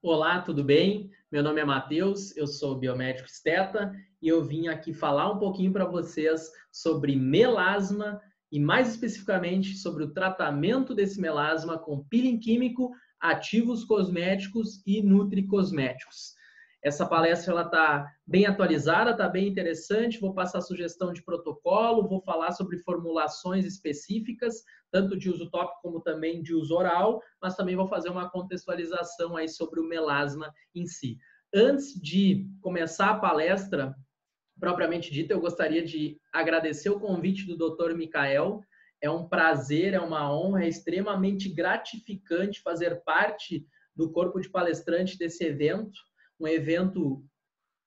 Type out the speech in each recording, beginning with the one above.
Olá, tudo bem? Meu nome é Matheus, eu sou biomédico esteta e eu vim aqui falar um pouquinho para vocês sobre melasma e mais especificamente sobre o tratamento desse melasma com peeling químico, ativos cosméticos e nutricosméticos. Essa palestra ela está bem atualizada, está bem interessante. Vou passar sugestão de protocolo, vou falar sobre formulações específicas, tanto de uso tópico como também de uso oral, mas também vou fazer uma contextualização aí sobre o melasma em si. Antes de começar a palestra propriamente dita, eu gostaria de agradecer o convite do Dr. Michael. É um prazer, é uma honra, é extremamente gratificante fazer parte do corpo de palestrante desse evento, um evento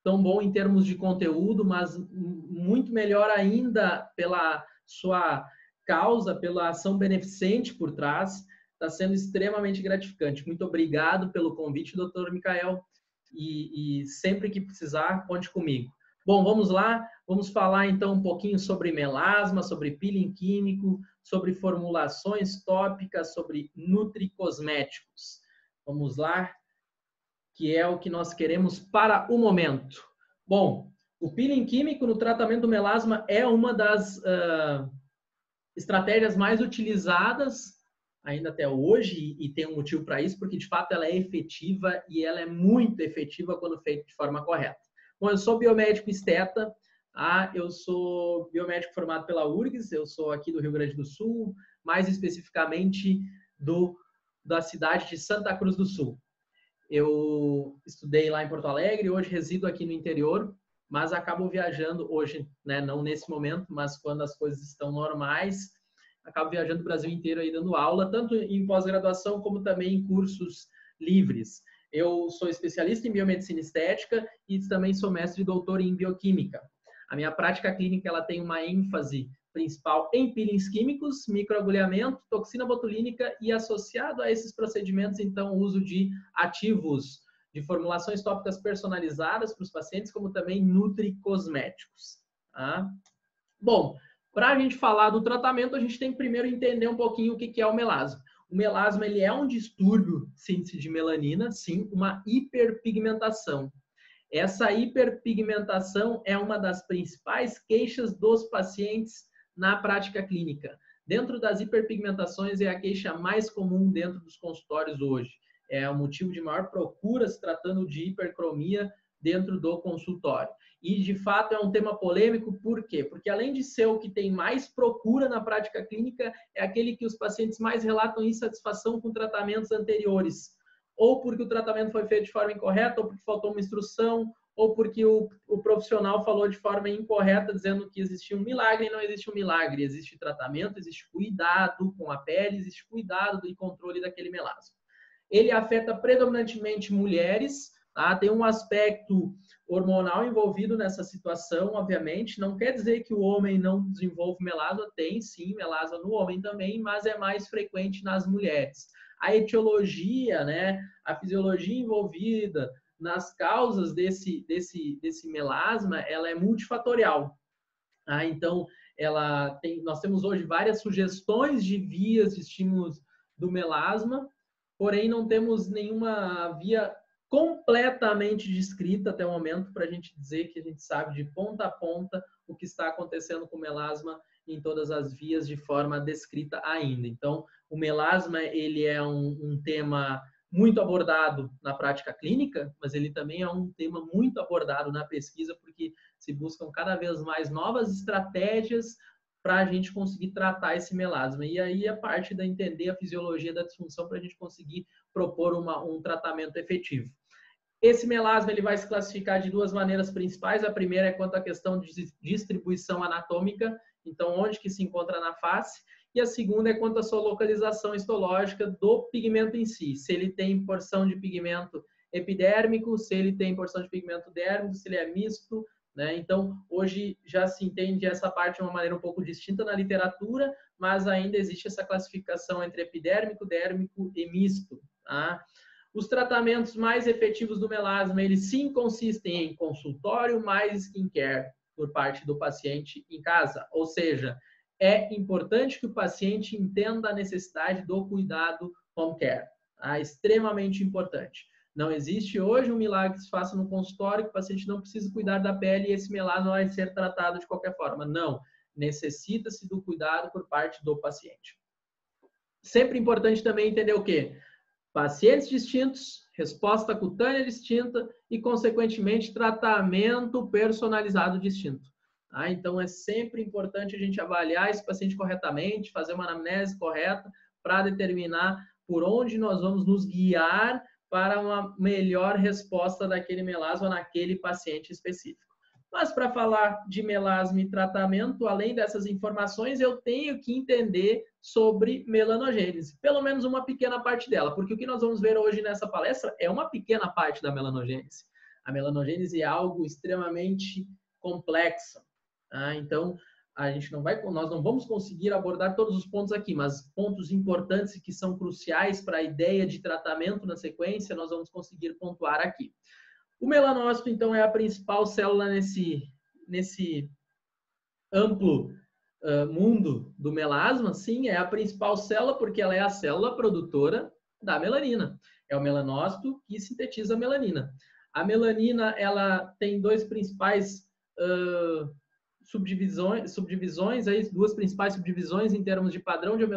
tão bom em termos de conteúdo, mas muito melhor ainda pela sua causa, pela ação beneficente por trás. Está sendo extremamente gratificante. Muito obrigado pelo convite, doutor Michael, e sempre que precisar, conte comigo. Bom, vamos lá, vamos falar então um pouquinho sobre melasma, sobre peeling químico, sobre formulações tópicas, sobre nutricosméticos. Vamos lá, que é o que nós queremos para o momento. Bom, o peeling químico no tratamento do melasma é uma das estratégias mais utilizadas ainda até hoje, e tem um motivo para isso, porque de fato ela é efetiva e ela é muito efetiva quando feita de forma correta. Bom, eu sou biomédico esteta, eu sou biomédico formado pela URGS, eu sou aqui do Rio Grande do Sul, mais especificamente da cidade de Santa Cruz do Sul. Eu estudei lá em Porto Alegre, hoje resido aqui no interior, mas acabo viajando hoje, né, não nesse momento, mas quando as coisas estão normais, acabo viajando o Brasil inteiro aí dando aula, tanto em pós-graduação como também em cursos livres. Eu sou especialista em biomedicina estética e também sou mestre e doutor em bioquímica. A minha prática clínica ela tem uma ênfase principal em peelings químicos, microagulhamento, toxina botulínica e associado a esses procedimentos, então, o uso de ativos, de formulações tópicas personalizadas para os pacientes, como também nutricosméticos. Tá? Bom, para a gente falar do tratamento, a gente tem que primeiro entender um pouquinho o que é o melasma. O melasma ele é um distúrbio de síntese de melanina, sim, uma hiperpigmentação. Essa hiperpigmentação é uma das principais queixas dos pacientes na prática clínica. Dentro das hiperpigmentações é a queixa mais comum dentro dos consultórios hoje. É o motivo de maior procura se tratando de hipercromia dentro do consultório. E, de fato, é um tema polêmico, por quê? Porque, além de ser o que tem mais procura na prática clínica, é aquele que os pacientes mais relatam insatisfação com tratamentos anteriores. Ou porque o tratamento foi feito de forma incorreta, ou porque faltou uma instrução, ou porque o profissional falou de forma incorreta, dizendo que existia um milagre, e não existe um milagre. Existe tratamento, existe cuidado com a pele, existe cuidado e controle daquele melasma. Ele afeta predominantemente mulheres, tá? Tem um aspecto hormonal envolvido nessa situação, obviamente. Não quer dizer que o homem não desenvolve melasma, tem sim melasma no homem também, mas é mais frequente nas mulheres. A etiologia, né, a fisiologia envolvida nas causas desse melasma, ela é multifatorial. Tá? Então, nós temos hoje várias sugestões de vias de estímulos do melasma, porém não temos nenhuma via completamente descrita até o momento para a gente dizer que a gente sabe de ponta a ponta o que está acontecendo com o melasma em todas as vias de forma descrita ainda. Então, o melasma ele é um tema muito abordado na prática clínica, mas ele também é um tema muito abordado na pesquisa, porque se buscam cada vez mais novas estratégias para a gente conseguir tratar esse melasma. E aí a parte da entender a fisiologia da disfunção para a gente conseguir propor um tratamento efetivo. Esse melasma ele vai se classificar de duas maneiras principais. A primeira é quanto à questão de distribuição anatômica, então onde que se encontra na face. E a segunda é quanto à sua localização histológica do pigmento em si. Se ele tem porção de pigmento epidérmico, se ele tem porção de pigmento dérmico, se ele é misto, né? Então, hoje já se entende essa parte de uma maneira um pouco distinta na literatura, mas ainda existe essa classificação entre epidérmico, dérmico e misto. Tá? Os tratamentos mais efetivos do melasma, eles sim consistem em consultório mais skincare por parte do paciente em casa. Ou seja, é importante que o paciente entenda a necessidade do cuidado home care. Tá? Extremamente importante. Não existe hoje um milagre que se faça no consultório que o paciente não precisa cuidar da pele e esse melasma vai ser tratado de qualquer forma. Não, necessita-se do cuidado por parte do paciente. Sempre importante também entender o quê? Pacientes distintos, resposta cutânea distinta e, consequentemente, tratamento personalizado distinto. Tá? Então, é sempre importante a gente avaliar esse paciente corretamente, fazer uma anamnese correta para determinar por onde nós vamos nos guiar para uma melhor resposta daquele melasma naquele paciente específico. Mas para falar de melasma e tratamento, além dessas informações, eu tenho que entender sobre melanogênese, pelo menos uma pequena parte dela, porque o que nós vamos ver hoje nessa palestra é uma pequena parte da melanogênese. A melanogênese é algo extremamente complexo, tá? Então, nós não vamos conseguir abordar todos os pontos aqui, mas pontos importantes que são cruciais para a ideia de tratamento na sequência, nós vamos conseguir pontuar aqui. O melanócito, então, é a principal célula nesse amplo mundo do melasma. Sim, é a principal célula porque ela é a célula produtora da melanina. É o melanócito que sintetiza a melanina. A melanina, ela tem duas principais subdivisões, aí, duas principais subdivisões em termos de padrão de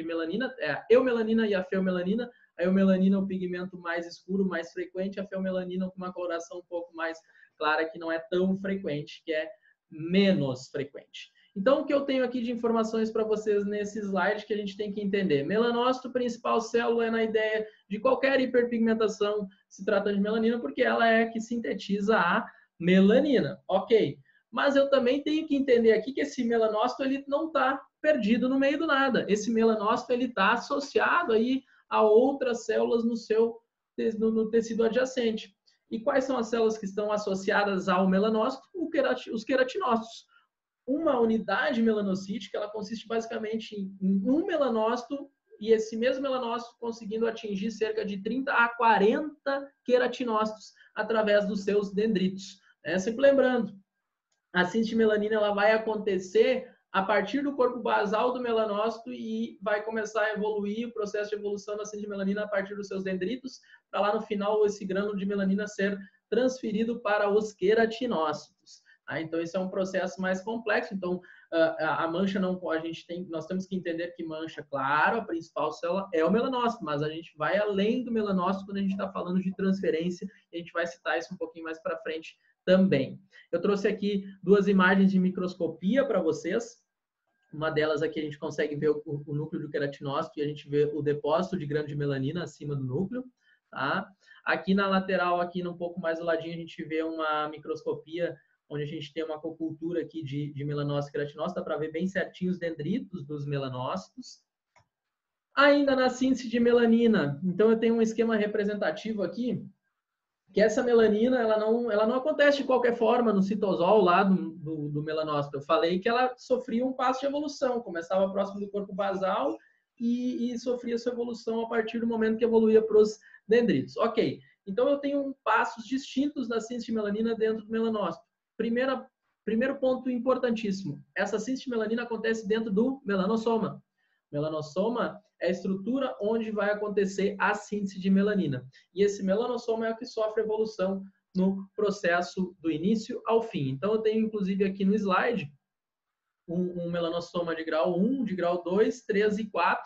melanina, é a eumelanina e a feomelanina. A eumelanina é o pigmento mais escuro, mais frequente, a feomelanina com uma coloração um pouco mais clara, que não é tão frequente, que é menos frequente. Então, o que eu tenho aqui de informações para vocês nesse slide que a gente tem que entender? Melanócito, principal célula, é na ideia de qualquer hiperpigmentação se tratando de melanina, porque ela é a que sintetiza a melanina. Ok. Mas eu também tenho que entender aqui que esse melanócito ele não está perdido no meio do nada. Esse melanócito ele está associado aí a outras células no tecido adjacente. E quais são as células que estão associadas ao melanócito? Os queratinócitos. Uma unidade melanocítica, ela consiste basicamente em um melanócito e esse mesmo melanócito conseguindo atingir cerca de 30 a 40 queratinócitos através dos seus dendritos. Sempre lembrando, a síntese de melanina ela vai acontecer a partir do corpo basal do melanócito e vai começar a evoluir o processo de evolução da síntese de melanina a partir dos seus dendritos, para lá no final esse grânulo de melanina ser transferido para os queratinócitos. Então, esse é um processo mais complexo. Então, a mancha nós temos que entender que mancha, claro, a principal célula é o melanócito, mas a gente vai além do melanócito quando a gente está falando de transferência, e a gente vai citar isso um pouquinho mais para frente também. Eu trouxe aqui duas imagens de microscopia para vocês. Uma delas aqui a gente consegue ver o núcleo do queratinócito e a gente vê o depósito de grânulo de melanina acima do núcleo. Tá? Aqui na lateral, aqui um pouco mais do ladinho, a gente vê uma microscopia onde a gente tem uma acocultura aqui de melanócito e queratinócito, dá para ver bem certinho os dendritos dos melanócitos. Ainda na síntese de melanina, então eu tenho um esquema representativo aqui, que essa melanina ela não acontece de qualquer forma no citosol lá do melanócito. Eu falei que ela sofria um passo de evolução, começava próximo do corpo basal e sofria sua evolução a partir do momento que evoluía para os dendritos. Ok, então eu tenho passos distintos da síntese de melanina dentro do melanócito. Primeiro ponto importantíssimo, essa síntese de melanina acontece dentro do melanossoma. Melanossoma é a estrutura onde vai acontecer a síntese de melanina. E esse melanossoma é o que sofre evolução no processo do início ao fim. Então, eu tenho, inclusive, aqui no slide, um melanossoma de grau 1, de grau 2, 3 e 4.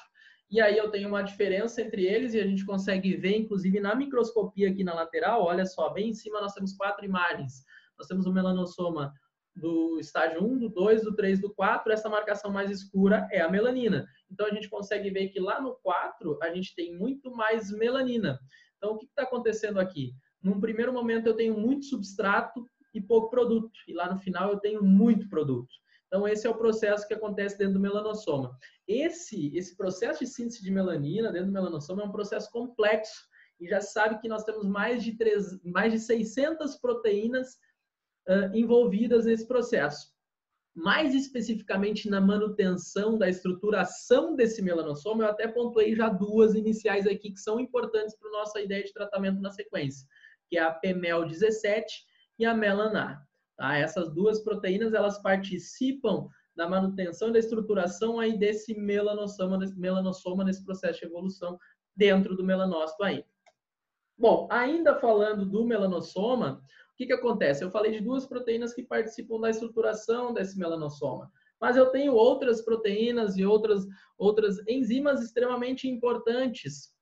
E aí eu tenho uma diferença entre eles e a gente consegue ver, inclusive, na microscopia aqui na lateral, olha só, bem em cima nós temos 4 imagens. Nós temos o melanossoma do estágio 1, do 2, do 3, do 4, essa marcação mais escura é a melanina. Então, a gente consegue ver que lá no 4, a gente tem muito mais melanina. Então, o que está acontecendo aqui? Num primeiro momento, eu tenho muito substrato e pouco produto. E lá no final, eu tenho muito produto. Então, esse é o processo que acontece dentro do melanossoma. Esse processo de síntese de melanina dentro do melanossoma é um processo complexo. E já sabe que nós temos mais de 600 proteínas envolvidas nesse processo. Mais especificamente na manutenção da estruturação desse melanossoma, eu até pontuei já duas iniciais aqui que são importantes para a nossa ideia de tratamento na sequência, que é a PMEL17 e a melanar. Tá? Essas duas proteínas, elas participam da manutenção e da estruturação aí desse melanossoma nesse processo de evolução dentro do melanócito ainda. Bom, ainda falando do melanossoma, o que acontece? Eu falei de duas proteínas que participam da estruturação desse melanossoma, mas eu tenho outras proteínas e outras enzimas extremamente importantes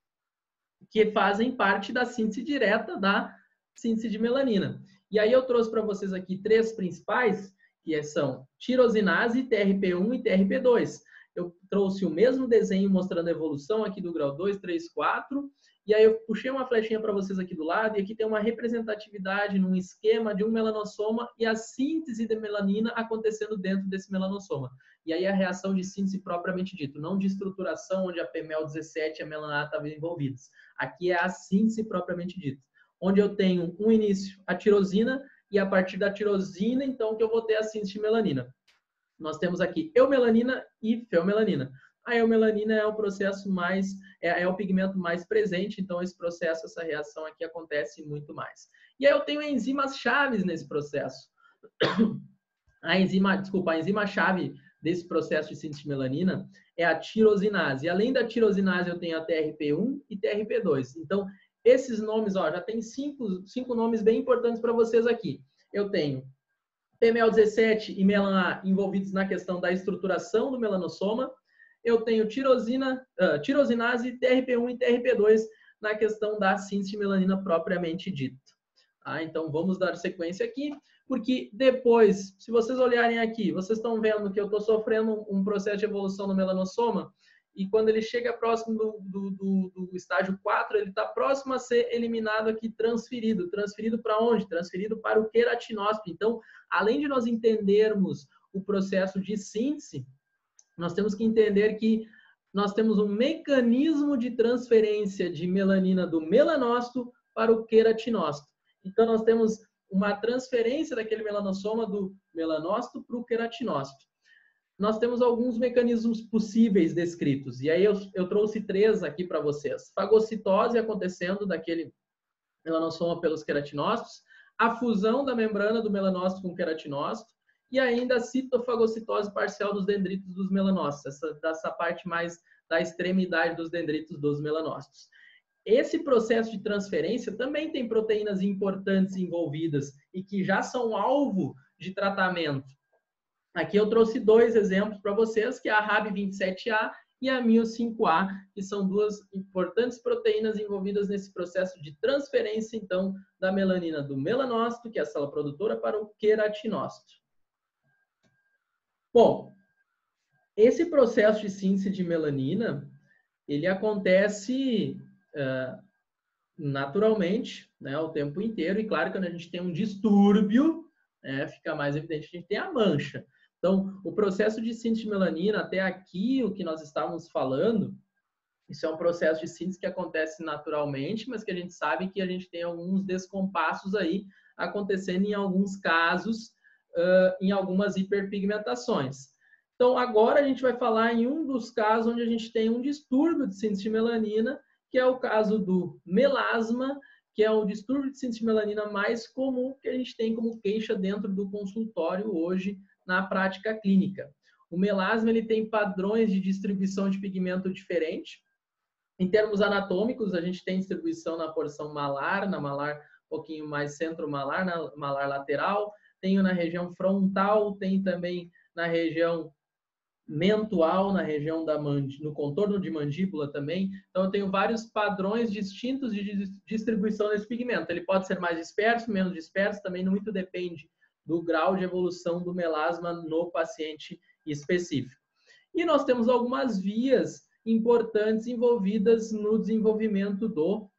que fazem parte da síntese direta da síntese de melanina. E aí eu trouxe para vocês aqui três principais, que são tirosinase, TRP1 e TRP2. Eu trouxe o mesmo desenho mostrando a evolução aqui do grau 2, 3, 4, e aí eu puxei uma flechinha para vocês aqui do lado, e aqui tem uma representatividade num esquema de um melanossoma e a síntese de melanina acontecendo dentro desse melanossoma. E aí a reação de síntese propriamente dito, não de estruturação, onde a PMEL17 e a melanata estavam envolvidas. Aqui é a síntese propriamente dita, onde eu tenho um início, a tirosina, e a partir da tirosina, então, que eu vou ter a síntese de melanina. Nós temos aqui eumelanina e feomelanina. A eumelanina é o processo mais, é o pigmento mais presente, então esse processo, essa reação aqui acontece muito mais. E aí eu tenho enzimas chaves nesse processo. A enzima-chave desse processo de síntese de melanina é a tirosinase. E além da tirosinase, eu tenho a TRP1 e TRP2. Então, esses nomes, ó, já tem cinco nomes bem importantes para vocês aqui. Eu tenho PMEL17 e melan-A envolvidos na questão da estruturação do melanossoma. Eu tenho tirosinase, TRP1 e TRP2 na questão da síntese de melanina propriamente dita. Tá? Então, vamos dar sequência aqui, porque depois, se vocês olharem aqui, vocês estão vendo que eu estou sofrendo um processo de evolução no melanossoma, e quando ele chega próximo do estágio 4, ele está próximo a ser eliminado aqui, transferido. Transferido para onde? Transferido para o queratinócito. Então, além de nós entendermos o processo de síntese, nós temos que entender que nós temos um mecanismo de transferência de melanina do melanócito para o queratinócito. Então, nós temos uma transferência daquele melanossoma do melanócito para o queratinócito. Nós temos alguns mecanismos possíveis descritos. E aí eu trouxe três aqui para vocês. Fagocitose acontecendo daquele melanossoma pelos queratinócitos, a fusão da membrana do melanócito com o queratinócito e ainda a citofagocitose parcial dos dendritos dos melanócitos, dessa parte mais da extremidade dos dendritos dos melanócitos. Esse processo de transferência também tem proteínas importantes envolvidas e que já são alvo de tratamento. Aqui eu trouxe dois exemplos para vocês, que é a RAB27A e a MIO5A, que são duas importantes proteínas envolvidas nesse processo de transferência, então, da melanina do melanócito, que é a célula produtora, para o queratinócito. Bom, esse processo de síntese de melanina, ele acontece naturalmente, né, o tempo inteiro, e claro que quando a gente tem um distúrbio, fica mais evidente que a gente tem a mancha. Então, o processo de síntese de melanina, até aqui, o que nós estávamos falando, isso é um processo de síntese que acontece naturalmente, mas que a gente sabe que a gente tem alguns descompassos aí acontecendo em alguns casos, em algumas hiperpigmentações. Então, agora a gente vai falar em um dos casos onde a gente tem um distúrbio de síntese de melanina, que é o caso do melasma, que é o distúrbio de síntese de melanina mais comum que a gente tem como queixa dentro do consultório hoje na prática clínica. O melasma ele tem padrões de distribuição de pigmento diferente. Em termos anatômicos, a gente tem distribuição na porção malar, na malar um pouquinho mais centro-malar, na malar lateral, tem na região frontal, tem também na região mentual, na região no contorno de mandíbula também. Então, eu tenho vários padrões distintos de distribuição desse pigmento. Ele pode ser mais disperso, menos disperso, também muito depende do grau de evolução do melasma no paciente específico. E nós temos algumas vias importantes envolvidas no desenvolvimento do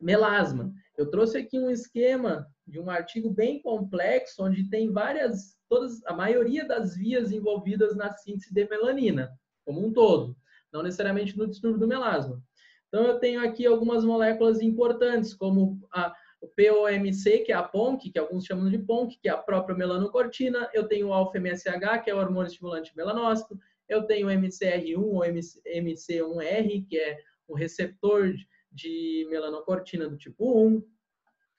melasma. Eu trouxe aqui um esquema de um artigo bem complexo, onde tem a maioria das vias envolvidas na síntese de melanina, como um todo, não necessariamente no distúrbio do melasma. Então, eu tenho aqui algumas moléculas importantes, como o POMC, que é a PONC, que alguns chamam de PONC, que é a própria melanocortina. Eu tenho o alfa-MSH, que é o hormônio estimulante melanócito. Eu tenho o MCR1 ou MC1R, que é o receptor de melanocortina do tipo 1.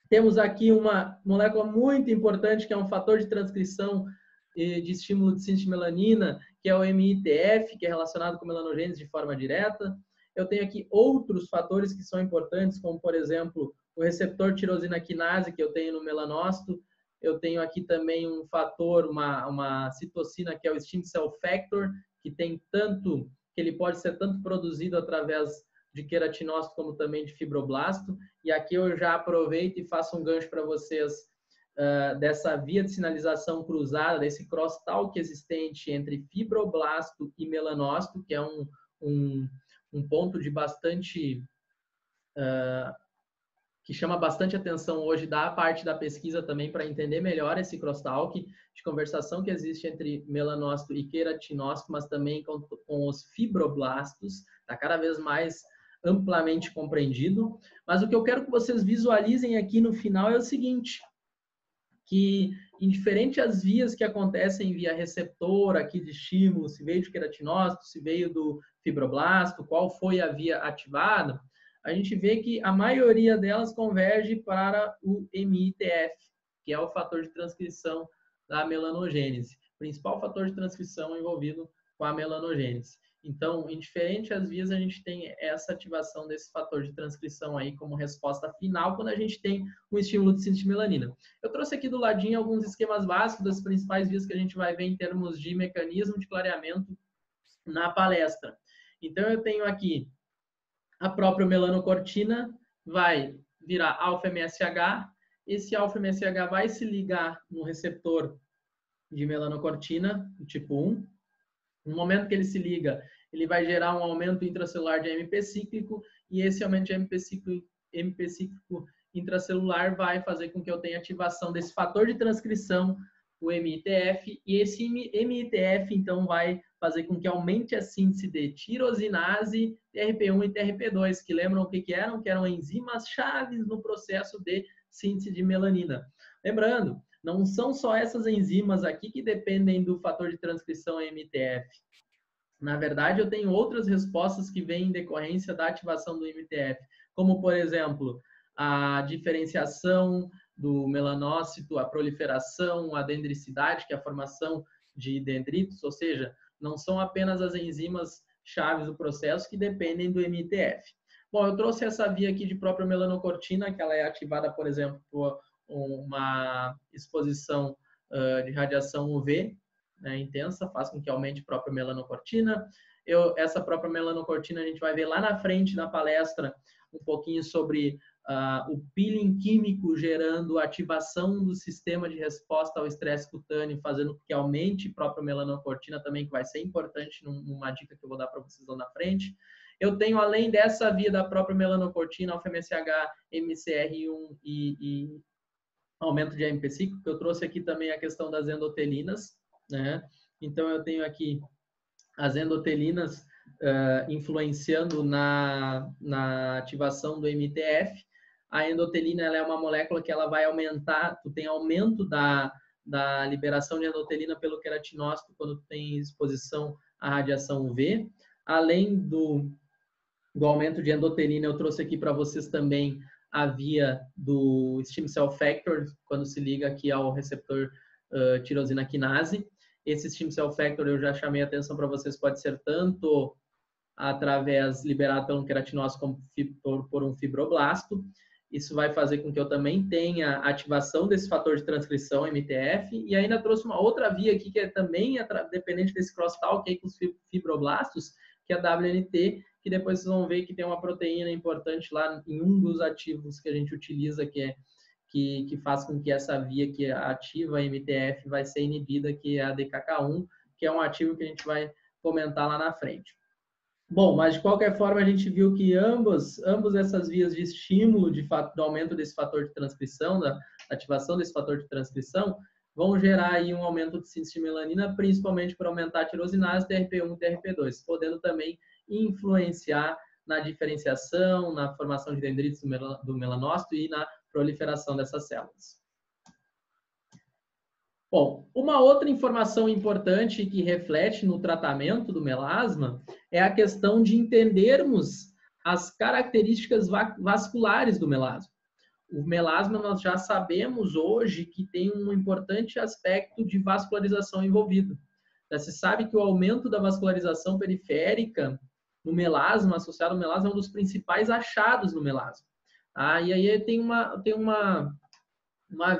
Temos aqui uma molécula muito importante, que é um fator de transcrição de estímulo de síntese de melanina, que é o MITF, que é relacionado com melanogênese de forma direta. Eu tenho aqui outros fatores que são importantes, como, por exemplo, o receptor tirosina quinase que eu tenho no melanócito. Eu tenho aqui também um fator, uma citocina, que é o stem cell factor, que tem tanto, que ele pode ser tanto produzido através de queratinócito como também de fibroblasto. E aqui eu já aproveito e faço um gancho para vocês dessa via de sinalização cruzada, desse crosstalk existente entre fibroblasto e melanócito, que é um ponto de bastante que chama bastante atenção hoje da parte da pesquisa também para entender melhor esse crosstalk de conversação que existe entre melanócito e queratinócito, mas também com os fibroblastos, está cada vez mais amplamente compreendido. Mas o que eu quero que vocês visualizem aqui no final é o seguinte, que indiferente as vias que acontecem via receptor aqui de estímulo, se veio de queratinócito, se veio do fibroblasto, qual foi a via ativada, a gente vê que a maioria delas converge para o MITF, que é o fator de transcrição da melanogênese, principal fator de transcrição envolvido com a melanogênese. Então, indiferente as vias, a gente tem essa ativação desse fator de transcrição aí como resposta final quando a gente tem um estímulo de síntese de melanina. Eu trouxe aqui do ladinho alguns esquemas básicos das principais vias que a gente vai ver em termos de mecanismo de clareamento na palestra. Então, eu tenho aqui a própria melanocortina, vai virar alfa-MSH. Esse alfa-MSH vai se ligar no receptor de melanocortina, do tipo 1. No momento que ele se liga, ele vai gerar um aumento intracelular de AMP cíclico, e esse aumento de AMP cíclico intracelular vai fazer com que eu tenha ativação desse fator de transcrição, o MITF, e esse MITF, então, vai fazer com que aumente a síntese de tirosinase, TRP1 e TRP2, que lembram o que eram? Que eram enzimas chaves no processo de síntese de melanina. Lembrando, não são só essas enzimas aqui que dependem do fator de transcrição MTF. Na verdade, eu tenho outras respostas que vêm em decorrência da ativação do MTF, como, por exemplo, a diferenciação do melanócito, a proliferação, a dendricidade, que é a formação de dendritos, ou seja, não são apenas as enzimas chaves do processo que dependem do MTF. Bom, eu trouxe essa via aqui de própria melanocortina, que ela é ativada, por exemplo, por uma exposição de radiação UV, né, intensa, faz com que aumente a própria melanocortina. Essa própria melanocortina a gente vai ver lá na frente na palestra um pouquinho sobre o peeling químico gerando ativação do sistema de resposta ao estresse cutâneo, fazendo com que aumente a própria melanocortina também, que vai ser importante numa dica que eu vou dar para vocês lá na frente. Eu tenho, além dessa via da própria melanocortina, alfa-MSH, MCR1 e aumento de AMP cíclico, eu trouxe aqui também a questão das endotelinas, né? Então, eu tenho aqui as endotelinas influenciando na ativação do MTF. A endotelina ela é uma molécula que ela vai aumentar, tu tem aumento da liberação de endotelina pelo queratinócito quando tu tem exposição à radiação UV. Além do aumento de endotelina, eu trouxe aqui para vocês também a via do stem cell factor, quando se liga aqui ao receptor tirosina quinase. Esse stem cell factor eu já chamei a atenção para vocês, pode ser tanto através liberado pelo queratinócito como por um fibroblasto. Isso vai fazer com que eu também tenha ativação desse fator de transcrição MTF. E ainda trouxe uma outra via aqui que é também dependente desse crosstalk aí com os fibroblastos, que é a WNT, que depois vocês vão ver que tem uma proteína importante lá em um dos ativos que a gente utiliza, que faz com que essa via que ativa a MTF vai ser inibida, que é a DKK1, que é um ativo que a gente vai comentar lá na frente. Bom, mas de qualquer forma a gente viu que ambas essas vias de estímulo do aumento desse fator de transcrição, da ativação desse fator de transcrição, vão gerar aí um aumento de síntese de melanina, principalmente para aumentar a tirosinase, TRP1 e TRP2, podendo também influenciar na diferenciação, na formação de dendritos do melanócito e na proliferação dessas células. Bom, uma outra informação importante que reflete no tratamento do melasma é a questão de entendermos as características vasculares do melasma. O melasma, nós já sabemos hoje que tem um importante aspecto de vascularização envolvido. Já se sabe que o aumento da vascularização periférica no melasma, associado ao melasma, é um dos principais achados no melasma. Ah, e aí tem uma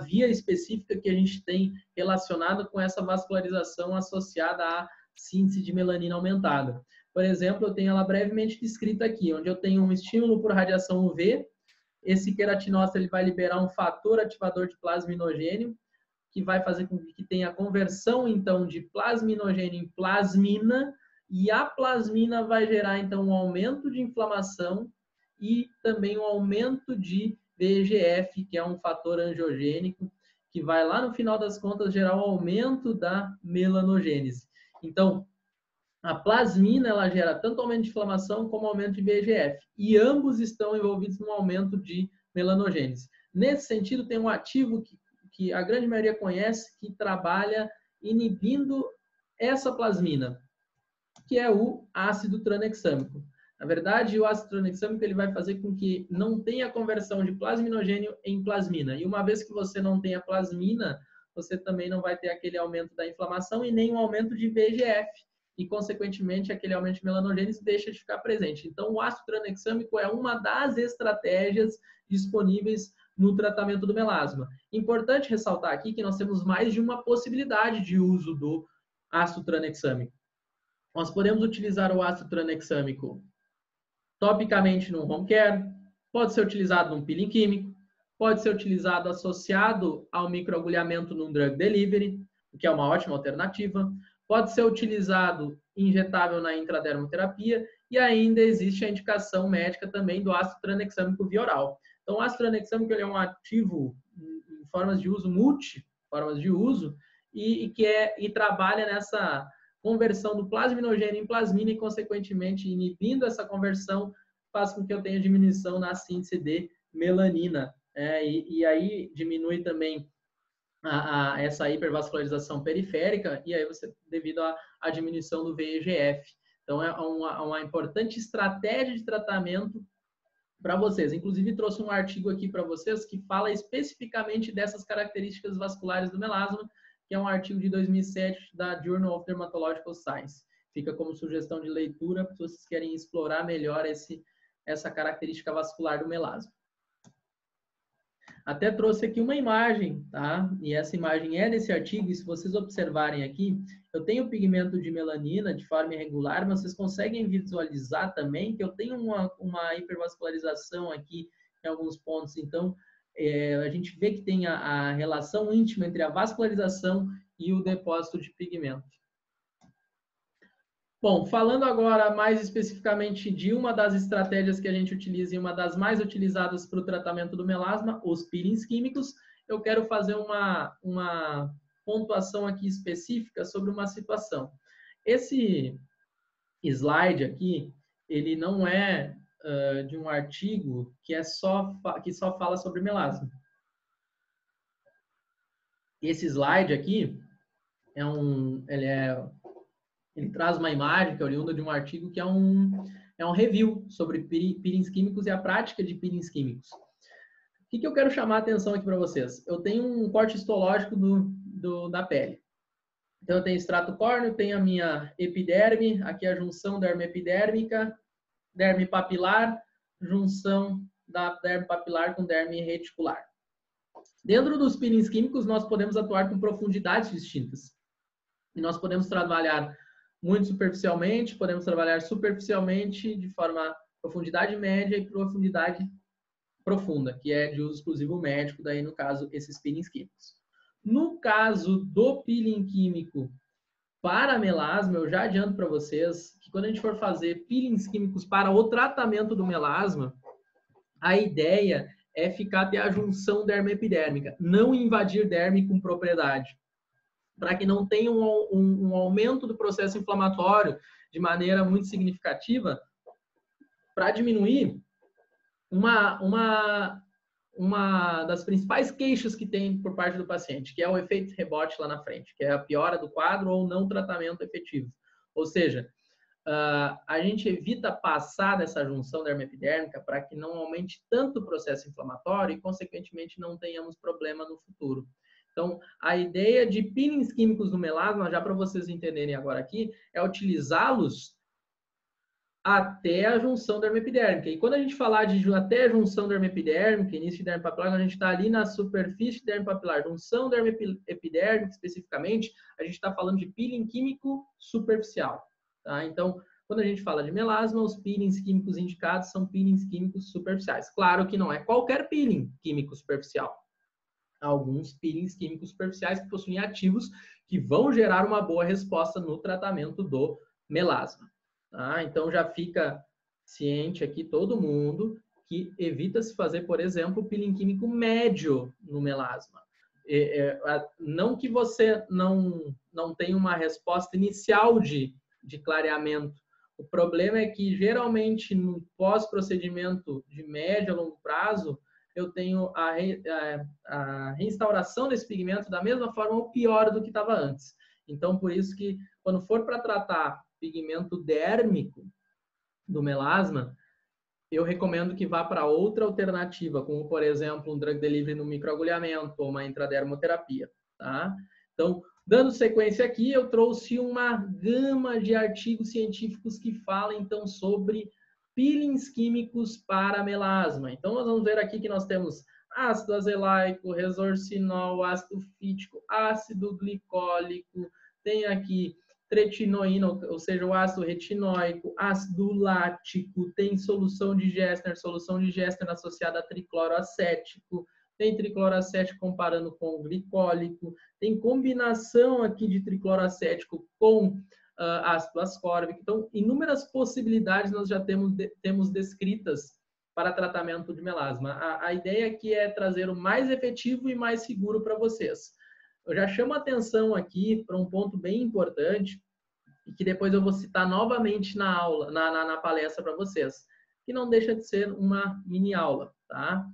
via específica que a gente tem relacionada com essa vascularização associada à síntese de melanina aumentada. Por exemplo, eu tenho ela brevemente descrita aqui, onde eu tenho um estímulo por radiação UV. Esse queratinócito ele vai liberar um fator ativador de plasminogênio, que vai fazer com que tenha a conversão, então, de plasminogênio em plasmina, e a plasmina vai gerar, então, um aumento de inflamação e também um aumento de VEGF, que é um fator angiogênico, que vai lá, no final das contas, gerar um aumento da melanogênese. Então, a plasmina, ela gera tanto aumento de inflamação como aumento de VEGF, e ambos estão envolvidos no aumento de melanogênese. Nesse sentido, tem um ativo que a grande maioria conhece, que trabalha inibindo essa plasmina, que é o ácido tranexâmico. Na verdade, o ácido tranexâmico ele vai fazer com que não tenha conversão de plasminogênio em plasmina. E uma vez que você não tenha plasmina, você também não vai ter aquele aumento da inflamação e nem um aumento de VEGF. E, consequentemente, aquele aumento de melanogênese deixa de ficar presente. Então, o ácido tranexâmico é uma das estratégias disponíveis no tratamento do melasma. Importante ressaltar aqui que nós temos mais de uma possibilidade de uso do ácido tranexâmico. Nós podemos utilizar o ácido tranexâmico topicamente no home care, pode ser utilizado num peeling químico, pode ser utilizado associado ao microagulhamento num drug delivery, o que é uma ótima alternativa, pode ser utilizado injetável na intradermoterapia e ainda existe a indicação médica também do ácido tranexâmico via oral. Então, o ácido tranexâmico ele é um ativo em formas de uso, multiformas de uso, e trabalha nessa conversão do plasminogênio em plasmina e, consequentemente, inibindo essa conversão, faz com que eu tenha diminuição na síntese de melanina. E aí diminui também essa hipervascularização periférica, e aí você, devido à diminuição do VEGF. Então, é uma importante estratégia de tratamento para vocês. Inclusive, trouxe um artigo aqui para vocês que fala especificamente dessas características vasculares do melasma, que é um artigo de 2007 da Journal of Dermatological Science. Fica como sugestão de leitura se vocês querem explorar melhor essa característica vascular do melasma. Até trouxe aqui uma imagem, tá? E essa imagem é desse artigo, e se vocês observarem aqui, eu tenho pigmento de melanina de forma irregular, mas vocês conseguem visualizar também que eu tenho uma hipervascularização aqui em alguns pontos. Então, a gente vê que tem a relação íntima entre a vascularização e o depósito de pigmento. Bom, falando agora mais especificamente de uma das estratégias que a gente utiliza e uma das mais utilizadas para o tratamento do melasma, os peelings químicos, eu quero fazer uma pontuação aqui específica sobre uma situação. Esse slide aqui, ele não é de um artigo que só fala sobre melasma. Esse slide aqui ele traz uma imagem que é oriunda de um artigo que é um review sobre peelings químicos e a prática de peelings químicos. O que eu quero chamar a atenção aqui para vocês? Eu tenho um corte histológico da pele. Então, eu tenho extrato córneo, tenho a minha epiderme, aqui a junção derme epidérmica, derme papilar, junção da derme papilar com derme reticular. Dentro dos peelings químicos, nós podemos atuar com profundidades distintas. E nós podemos trabalhar muito superficialmente, podemos trabalhar superficialmente de forma profundidade média e profundidade profunda, que é de uso exclusivo médico, daí no caso esses peelings químicos. No caso do peeling químico para melasma, eu já adianto para vocês que quando a gente for fazer peelings químicos para o tratamento do melasma, a ideia é ficar até a junção dermoepidérmica, não invadir derme com propriedade, para que não tenha um aumento do processo inflamatório de maneira muito significativa, para diminuir uma das principais queixas que tem por parte do paciente, que é o efeito rebote lá na frente, que é a piora do quadro ou não tratamento efetivo. Ou seja, a gente evita passar dessa junção dermoepidérmica para que não aumente tanto o processo inflamatório e, consequentemente, não tenhamos problema no futuro. Então, a ideia de peelings químicos no melasma, já para vocês entenderem agora aqui, é utilizá-los até a junção dermoepidérmica. E quando a gente falar de até a junção dermoepidérmica, início de derme papilar, quando a gente está ali na superfície de derme papilar, junção dermoepidérmica especificamente, a gente está falando de peeling químico superficial. Tá? Então, quando a gente fala de melasma, os peelings químicos indicados são peelings químicos superficiais. Claro que não é qualquer peeling químico superficial. Há alguns peelings químicos superficiais que possuem ativos que vão gerar uma boa resposta no tratamento do melasma. Tá? Então, já fica ciente aqui todo mundo que evita-se fazer, por exemplo, peeling químico médio no melasma. Não que você não tenha uma resposta inicial de clareamento. O problema é que, geralmente, no pós-procedimento de médio a longo prazo, eu tenho a reinstauração desse pigmento da mesma forma ou pior do que estava antes. Então, por isso que, quando for para tratar pigmento dérmico do melasma, eu recomendo que vá para outra alternativa, como, por exemplo, um drug delivery no microagulhamento ou uma intradermoterapia. Tá? Então, dando sequência aqui, eu trouxe uma gama de artigos científicos que falam, então, sobre peelings químicos para melasma. Então, nós vamos ver aqui que nós temos ácido azelaico, resorcinol, ácido fítico, ácido glicólico, tem aqui tretinoína, ou seja, o ácido retinóico, ácido lático, tem solução de Gerstner associada a tricloroacético, tem tricloroacético comparando com o glicólico, tem combinação aqui de tricloroacético com ácido ascórbico. Então, inúmeras possibilidades nós já temos descritas para tratamento de melasma. A ideia aqui é trazer o mais efetivo e mais seguro para vocês. Eu já chamo a atenção aqui para um ponto bem importante e que depois eu vou citar novamente na aula, na palestra para vocês, que não deixa de ser uma mini aula, tá?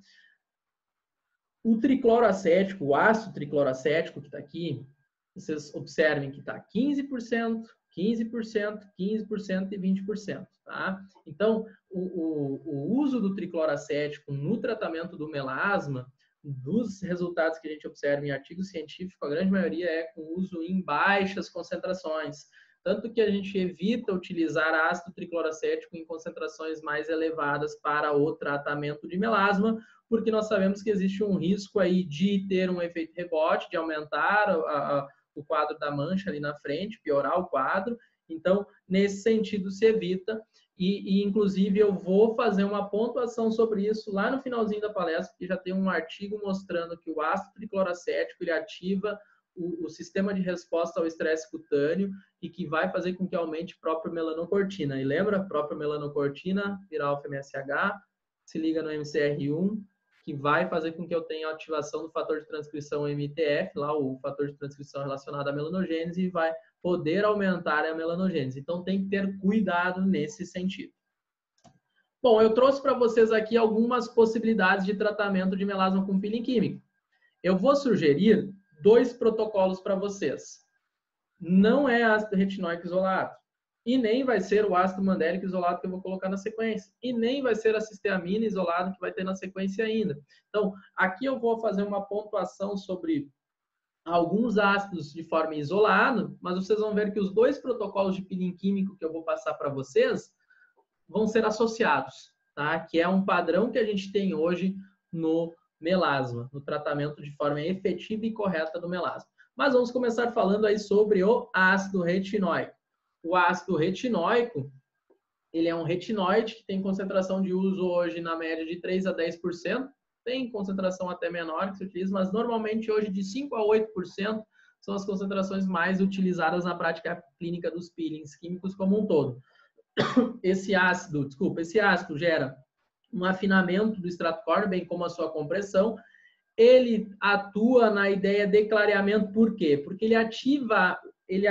O tricloroacético, o ácido tricloroacético que está aqui, vocês observem que está 15%, 15%, 15% e 20%. Tá? Então, o uso do tricloroacético no tratamento do melasma, dos resultados que a gente observa em artigos científicos, a grande maioria é com uso em baixas concentrações. Tanto que a gente evita utilizar ácido tricloroacético em concentrações mais elevadas para o tratamento de melasma, porque nós sabemos que existe um risco aí de ter um efeito rebote, de aumentar o quadro da mancha ali na frente, piorar o quadro. Então, nesse sentido, se evita. Inclusive, eu vou fazer uma pontuação sobre isso lá no finalzinho da palestra, porque já tem um artigo mostrando que o ácido tricloroacético ele ativa o sistema de resposta ao estresse cutâneo e que vai fazer com que aumente a própria melanocortina. E lembra? A própria melanocortina, vira alfa-MSH, se liga no MCR1, que vai fazer com que eu tenha a ativação do fator de transcrição MTF, lá o fator de transcrição relacionado à melanogênese, e vai poder aumentar a melanogênese. Então, tem que ter cuidado nesse sentido. Bom, eu trouxe para vocês aqui algumas possibilidades de tratamento de melasma com peeling químico. Eu vou sugerir 2 protocolos para vocês. Não é ácido retinóico isolado. E nem vai ser o ácido mandélico isolado que eu vou colocar na sequência. E nem vai ser a cisteamina isolado que vai ter na sequência ainda. Então, aqui eu vou fazer uma pontuação sobre alguns ácidos de forma isolada, mas vocês vão ver que os 2 protocolos de peeling químico que eu vou passar para vocês vão ser associados, tá? Que é um padrão que a gente tem hoje no melasma, no tratamento de forma efetiva e correta do melasma. Mas vamos começar falando aí sobre o ácido retinóico. O ácido retinóico, ele é um retinoide que tem concentração de uso hoje na média de 3 a 10%, tem concentração até menor que se utiliza, mas normalmente hoje de 5 a 8% são as concentrações mais utilizadas na prática clínica dos peelings químicos como um todo. Esse ácido gera um afinamento do extrato córneo, bem como a sua compressão. Ele atua na ideia de clareamento, por quê? Porque ele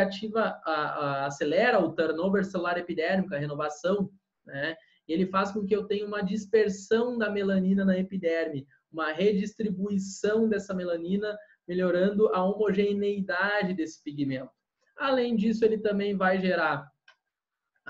acelera o turnover celular epidérmico, a renovação, né? Ele faz com que eu tenha uma dispersão da melanina na epiderme, uma redistribuição dessa melanina, melhorando a homogeneidade desse pigmento. Além disso, ele também vai gerar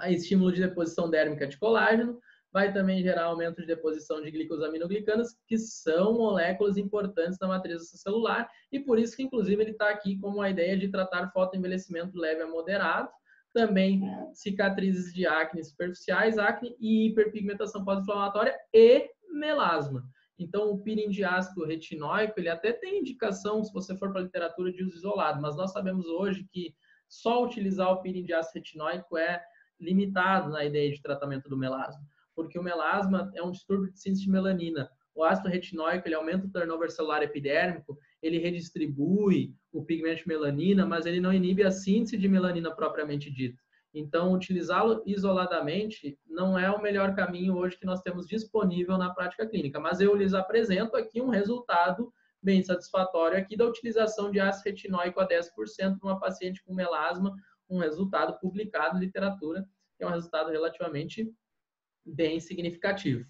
estímulo de deposição dérmica de colágeno, vai também gerar aumento de deposição de glicosaminoglicanas, que são moléculas importantes na matriz celular, e por isso que, inclusive, ele está aqui como a ideia de tratar fotoenvelhecimento leve a moderado, também cicatrizes de acne superficiais, acne e hiperpigmentação pós-inflamatória e melasma. Então, o pirindiácido retinóico, ele até tem indicação, se você for para a literatura, de uso isolado, mas nós sabemos hoje que só utilizar o pirindiácido retinóico é limitado na ideia de tratamento do melasma, porque o melasma é um distúrbio de síntese de melanina. O ácido retinóico, ele aumenta o turnover celular epidérmico, ele redistribui o pigmento de melanina, mas ele não inibe a síntese de melanina propriamente dita. Então, utilizá-lo isoladamente não é o melhor caminho hoje que nós temos disponível na prática clínica, mas eu lhes apresento aqui um resultado bem satisfatório aqui da utilização de ácido retinóico a 10% numa paciente com melasma, um resultado publicado em literatura, que é um resultado relativamente bem significativo.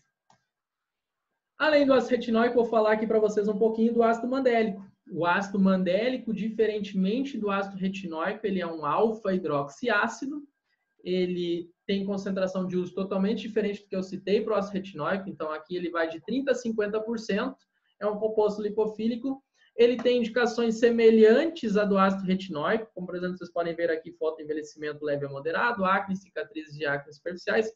Além do ácido retinóico, vou falar aqui para vocês um pouquinho do ácido mandélico. O ácido mandélico, diferentemente do ácido retinóico, ele é um alfa-hidroxiácido. Ele tem concentração de uso totalmente diferente do que eu citei para o ácido retinóico. Então, aqui ele vai de 30% a 50%. É um composto lipofílico. Ele tem indicações semelhantes à do ácido retinóico, como, por exemplo, vocês podem ver aqui, fotoenvelhecimento leve a moderado, acne, cicatrizes de acne superficiais,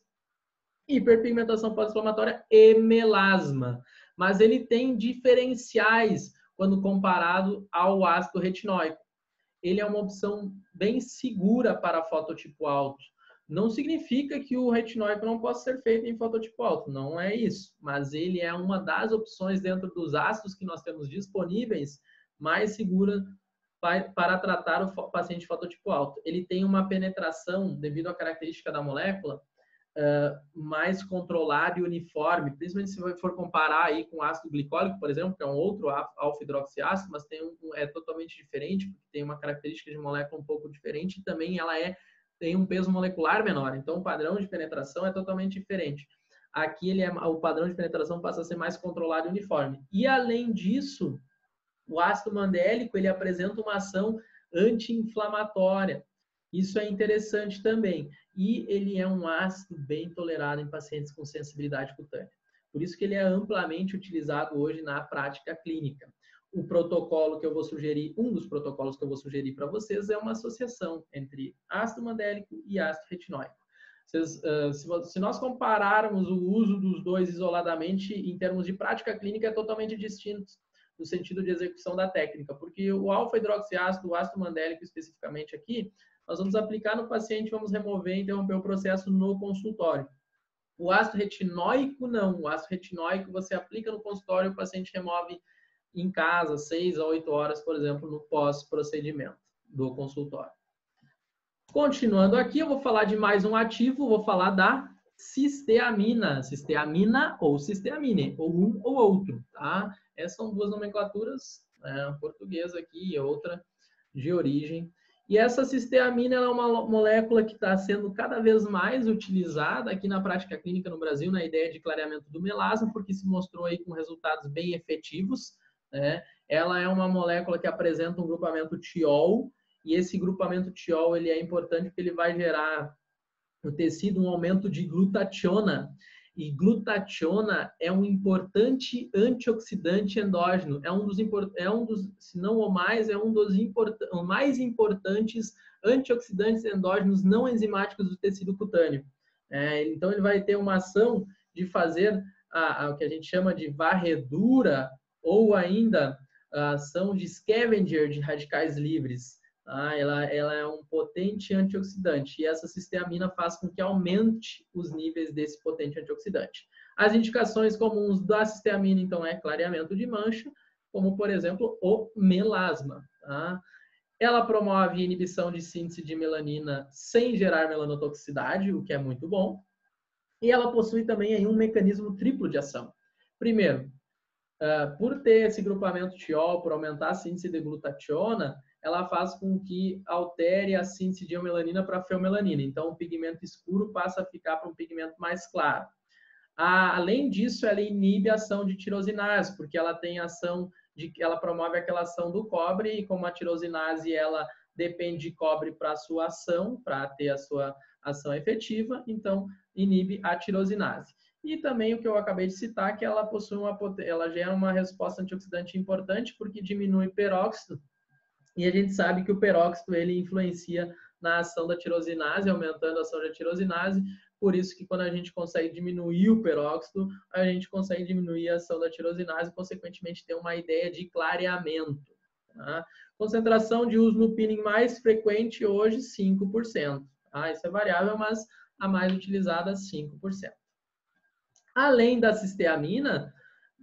hiperpigmentação pós-inflamatória e melasma. Mas ele tem diferenciais quando comparado ao ácido retinóico. Ele é uma opção bem segura para fototipo alto. Não significa que o retinóico não possa ser feito em fototipo alto, não é isso. Mas ele é uma das opções dentro dos ácidos que nós temos disponíveis mais segura para tratar o paciente fototipo alto. Ele tem uma penetração, devido à característica da molécula, mais controlado e uniforme, principalmente se for comparar aí com ácido glicólico, por exemplo, que é um outro alfa-hidroxiácido, mas é totalmente diferente, porque tem uma característica de molécula um pouco diferente e também ela tem um peso molecular menor, então o padrão de penetração é totalmente diferente. Aqui o padrão de penetração passa a ser mais controlado e uniforme. E além disso, o ácido mandélico ele apresenta uma ação anti-inflamatória. Isso é interessante também. E ele é um ácido bem tolerado em pacientes com sensibilidade cutânea. Por isso que ele é amplamente utilizado hoje na prática clínica. O protocolo que eu vou sugerir, um dos protocolos que eu vou sugerir para vocês é uma associação entre ácido mandélico e ácido retinóico. Se nós compararmos o uso dos dois isoladamente, em termos de prática clínica, é totalmente distinto no sentido de execução da técnica, porque o alfa-hidroxiácido, o ácido mandélico especificamente aqui, nós vamos aplicar no paciente, vamos remover e interromper o processo no consultório. O ácido retinóico, não. O ácido retinóico você aplica no consultório, o paciente remove em casa, 6 a 8 horas, por exemplo, no pós-procedimento do consultório. Continuando aqui, eu vou falar de mais um ativo, vou falar da cisteamina. Cisteamina ou cisteamine, ou um ou outro, tá? Essas são duas nomenclaturas, portuguesa aqui e outra de origem. E essa cisteamina é uma molécula que está sendo cada vez mais utilizada aqui na prática clínica no Brasil, na ideia de clareamento do melasma, porque se mostrou aí com resultados bem efetivos, né? Ela é uma molécula que apresenta um grupamento tiol, e esse grupamento tiol ele é importante porque ele vai gerar no tecido um aumento de glutationa. E glutationa é um importante antioxidante endógeno. É um dos, se não o mais, é um dos mais importantes antioxidantes endógenos não enzimáticos do tecido cutâneo. Então, ele vai ter uma ação de fazer o que a gente chama de varredura ou ainda a ação de scavenger de radicais livres. Ela é um potente antioxidante e essa cisteamina faz com que aumente os níveis desse potente antioxidante. As indicações comuns da cisteamina, então, é clareamento de mancha, como, por exemplo, o melasma. Tá? Ela promove inibição de síntese de melanina sem gerar melanotoxicidade, o que é muito bom. E ela possui também aí um mecanismo triplo de ação. Primeiro, por ter esse grupamento tiol, por aumentar a síntese de glutationa, ela faz com que altere a síntese de melanina para feomelanina. Então, o pigmento escuro passa a ficar para um pigmento mais claro. Além disso, ela inibe a ação de tirosinase, porque ela tem ação ela promove aquela ação do cobre, e como a tirosinase ela depende de cobre para a sua ação, para ter a sua ação efetiva, então inibe a tirosinase. E também o que eu acabei de citar, que ela ela gera uma resposta antioxidante importante, porque diminui peróxido, e a gente sabe que o peróxido ele influencia na ação da tirosinase, aumentando a ação da tirosinase. Por isso que quando a gente consegue diminuir o peróxido, a gente consegue diminuir a ação da tirosinase, consequentemente ter uma ideia de clareamento. Tá? Concentração de uso no peeling mais frequente hoje, 5%. Tá? Isso é variável, mas a mais utilizada, 5%. Além da cisteamina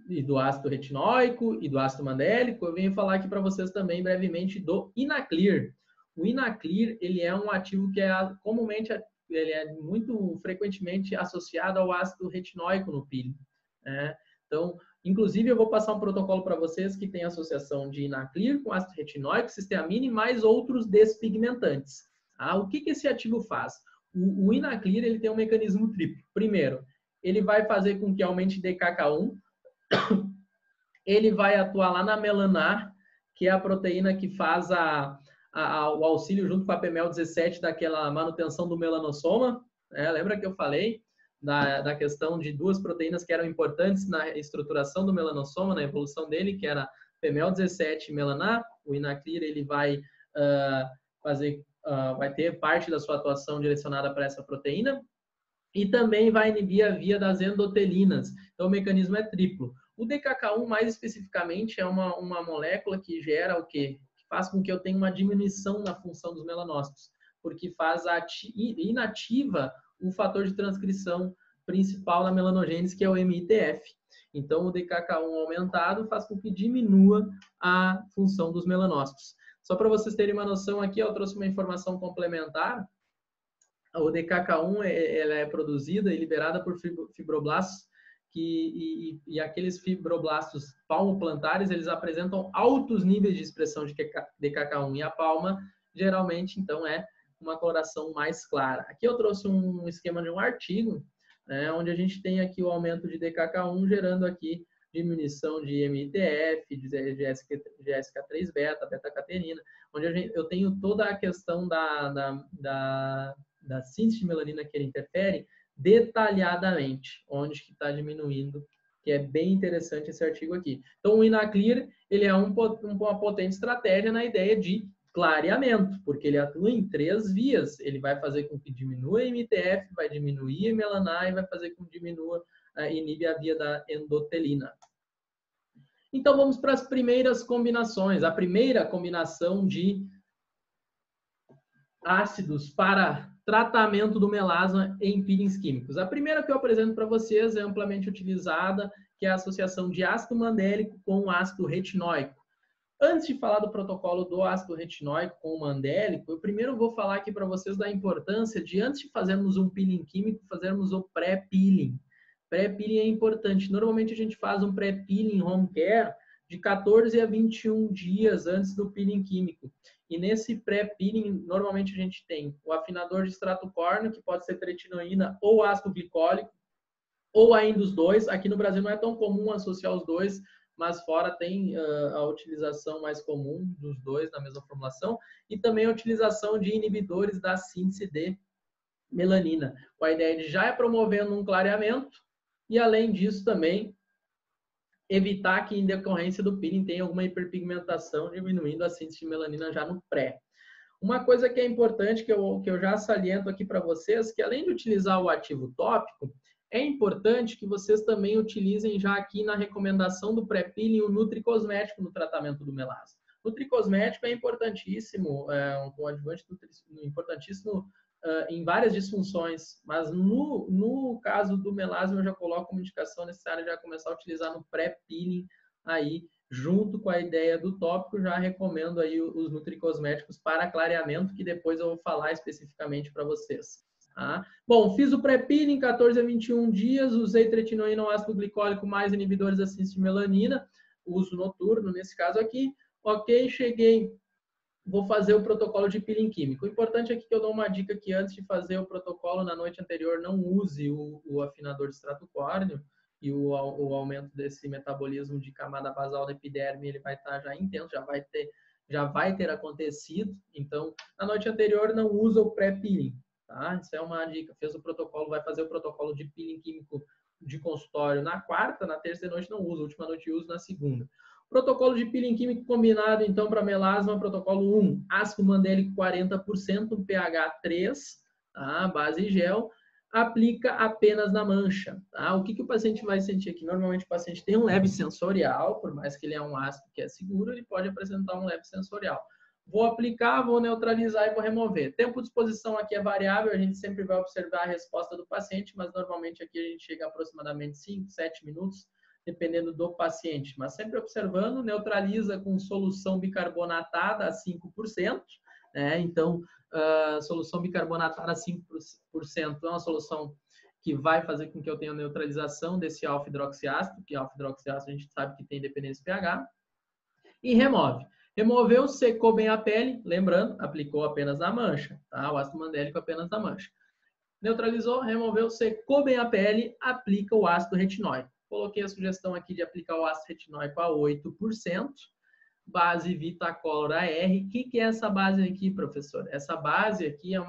e do ácido retinóico e do ácido mandélico, eu venho falar aqui para vocês também brevemente do Inaclear. O Inaclear, ele é um ativo que é comumente, ele é muito frequentemente associado ao ácido retinóico no peeling, né? Então, inclusive, eu vou passar um protocolo para vocês que tem associação de Inaclear com ácido retinóico, cisteamina e mais outros despigmentantes. Tá? O que esse ativo faz? O Inaclear, ele tem um mecanismo triplo. Primeiro, ele vai fazer com que aumente DKK1, ele vai atuar lá na melanar, que é a proteína que faz o auxílio junto com a PMEL17 daquela manutenção do melanossoma. Lembra que eu falei da questão de duas proteínas que eram importantes na estruturação do melanossoma, na evolução dele, que era PMEL17 e melanar. O Inaclear, ele vai vai ter parte da sua atuação direcionada para essa proteína e também vai inibir a via das endotelinas. Então, o mecanismo é triplo. O DKK1, mais especificamente, é uma molécula que gera o quê? Que faz com que eu tenha uma diminuição na função dos melanócitos, porque inativa o fator de transcrição principal na melanogênese, que é o MITF. Então, o DKK1 aumentado faz com que diminua a função dos melanócitos. Só para vocês terem uma noção aqui, eu trouxe uma informação complementar. O DKK1 ela é produzida e liberada por fibroblastos e aqueles fibroblastos palmoplantares, eles apresentam altos níveis de expressão de DKK1 e a palma, geralmente, então, é uma coloração mais clara. Aqui eu trouxe um esquema de um artigo, né, onde a gente tem aqui o aumento de DKK1 gerando aqui diminuição de MITF, de GSK3-beta, beta-catenina, onde eu tenho toda a questão da síntese de melanina que ele interfere detalhadamente, onde que está diminuindo, que é bem interessante esse artigo aqui. Então, o Inaclear, ele é uma potente estratégia na ideia de clareamento, porque ele atua em 3 vias. Ele vai fazer com que diminua a MTF, vai diminuir a melanar e vai fazer com que inibe a via da endotelina. Então, vamos para as primeiras combinações. A primeira combinação de ácidos para tratamento do melasma em peelings químicos. A primeira que eu apresento para vocês é amplamente utilizada, que é a associação de ácido mandélico com ácido retinóico. Antes de falar do protocolo do ácido retinóico com o mandélico, eu primeiro vou falar aqui para vocês da importância de, antes de fazermos um peeling químico, fazermos o pré-peeling. Pré-peeling é importante. Normalmente a gente faz um pré-peeling home care de 14 a 21 dias antes do peeling químico. E nesse pré-peeling, normalmente a gente tem o afinador de extrato córneo, que pode ser tretinoína ou ácido glicólico, ou ainda os dois. Aqui no Brasil não é tão comum associar os dois, mas fora tem a utilização mais comum dos dois na mesma formulação, e também a utilização de inibidores da síntese de melanina, com a ideia de já promovendo um clareamento, e além disso também evitar que, em decorrência do peeling, tenha alguma hiperpigmentação, diminuindo a síntese de melanina já no pré. Uma coisa que é importante, que eu já saliento aqui para vocês, que além de utilizar o ativo tópico, é importante que vocês também utilizem já aqui na recomendação do pré-peeling o nutricosmético no tratamento do melasma. O nutricosmético é importantíssimo, um coadjuvante importantíssimo em várias disfunções, mas no caso do melasma eu já coloco uma indicação necessária já começar a utilizar no pré-peeling aí, junto com a ideia do tópico, já recomendo aí os nutricosméticos para clareamento, que depois eu vou falar especificamente para vocês. Tá? Bom, fiz o pré-peeling, 14 a 21 dias, usei tretinoína ou ácido glicólico mais inibidores da síntese de melanina, uso noturno nesse caso aqui. Ok, cheguei, vou fazer o protocolo de peeling químico. O importante aqui que eu dou uma dica que antes de fazer o protocolo na noite anterior, não use o afinador de extrato córneo, e o aumento desse metabolismo de camada basal da epiderme, ele vai estar já intenso, já vai ter acontecido. Então, na noite anterior, não usa o pré-peeling. Tá? Isso é uma dica. Fez o protocolo, vai fazer o protocolo de peeling químico de consultório na quarta, na terça de noite não usa, a última noite usa na segunda. O Protocolo de peeling químico combinado, então, para melasma, protocolo 1, ácido mandélico 40%, um pH 3, tá? Base gel, aplica apenas na mancha. Tá? O que o paciente vai sentir aqui? Normalmente o paciente tem um leve sensorial, por mais que ele é um ácido que é seguro, ele pode apresentar um leve sensorial. Vou aplicar, vou neutralizar e vou remover. Tempo de exposição aqui é variável, a gente sempre vai observar a resposta do paciente, mas normalmente aqui a gente chega a aproximadamente 5, 7 minutos, dependendo do paciente. Mas sempre observando, neutraliza com solução bicarbonatada a 5%, né? Então, solução bicarbonatada a 5% é uma solução que vai fazer com que eu tenha neutralização desse alfa-hidroxiácido, que alfa-hidroxiácido a gente sabe que tem dependência pH, e remove. Removeu, secou bem a pele, lembrando, aplicou apenas na mancha, tá? O ácido mandélico apenas na mancha. Neutralizou, removeu, secou bem a pele, aplica o ácido retinóico. Coloquei a sugestão aqui de aplicar o ácido retinóico a 8%, base Vitacólora R. O que é essa base aqui, professor? Essa base aqui é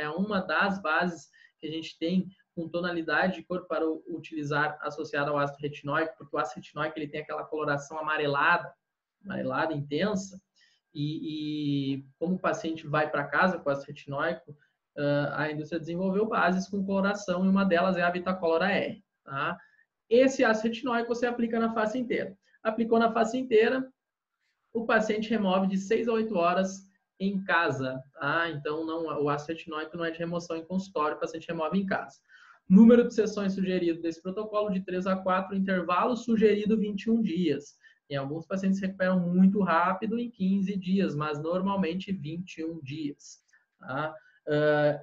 uma das bases que a gente tem com tonalidade de cor para utilizar associada ao ácido retinóico, porque o ácido retinóico ele tem aquela coloração amarelada intensa, e como o paciente vai para casa com ácido retinóico, a indústria desenvolveu bases com coloração, e uma delas é a Vitacólora R. Tá? Esse ácido retinóico você aplica na face inteira. Aplicou na face inteira, o paciente remove de 6 a 8 horas em casa. Tá? Então, o ácido retinóico não é de remoção em consultório, o paciente remove em casa. Número de sessões sugerido desse protocolo de 3 a 4, intervalo sugerido 21 dias. Em alguns pacientes se recuperam muito rápido em 15 dias, mas normalmente 21 dias. Tá?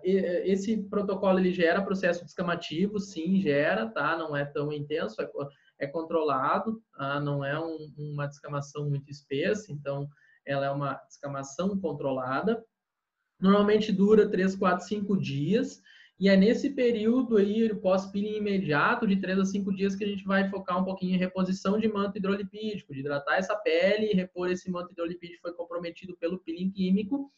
Esse protocolo ele gera processo descamativo, sim, gera, tá? Não é tão intenso, é controlado, tá? Não é uma descamação muito espessa, então ela é uma descamação controlada. Normalmente dura 3, 4, 5 dias. E é nesse período aí, pós-peeling imediato, de 3 a 5 dias, que a gente vai focar um pouquinho em reposição de manto hidrolipídico, de hidratar essa pele e repor esse manto hidrolipídico que foi comprometido pelo peeling químico,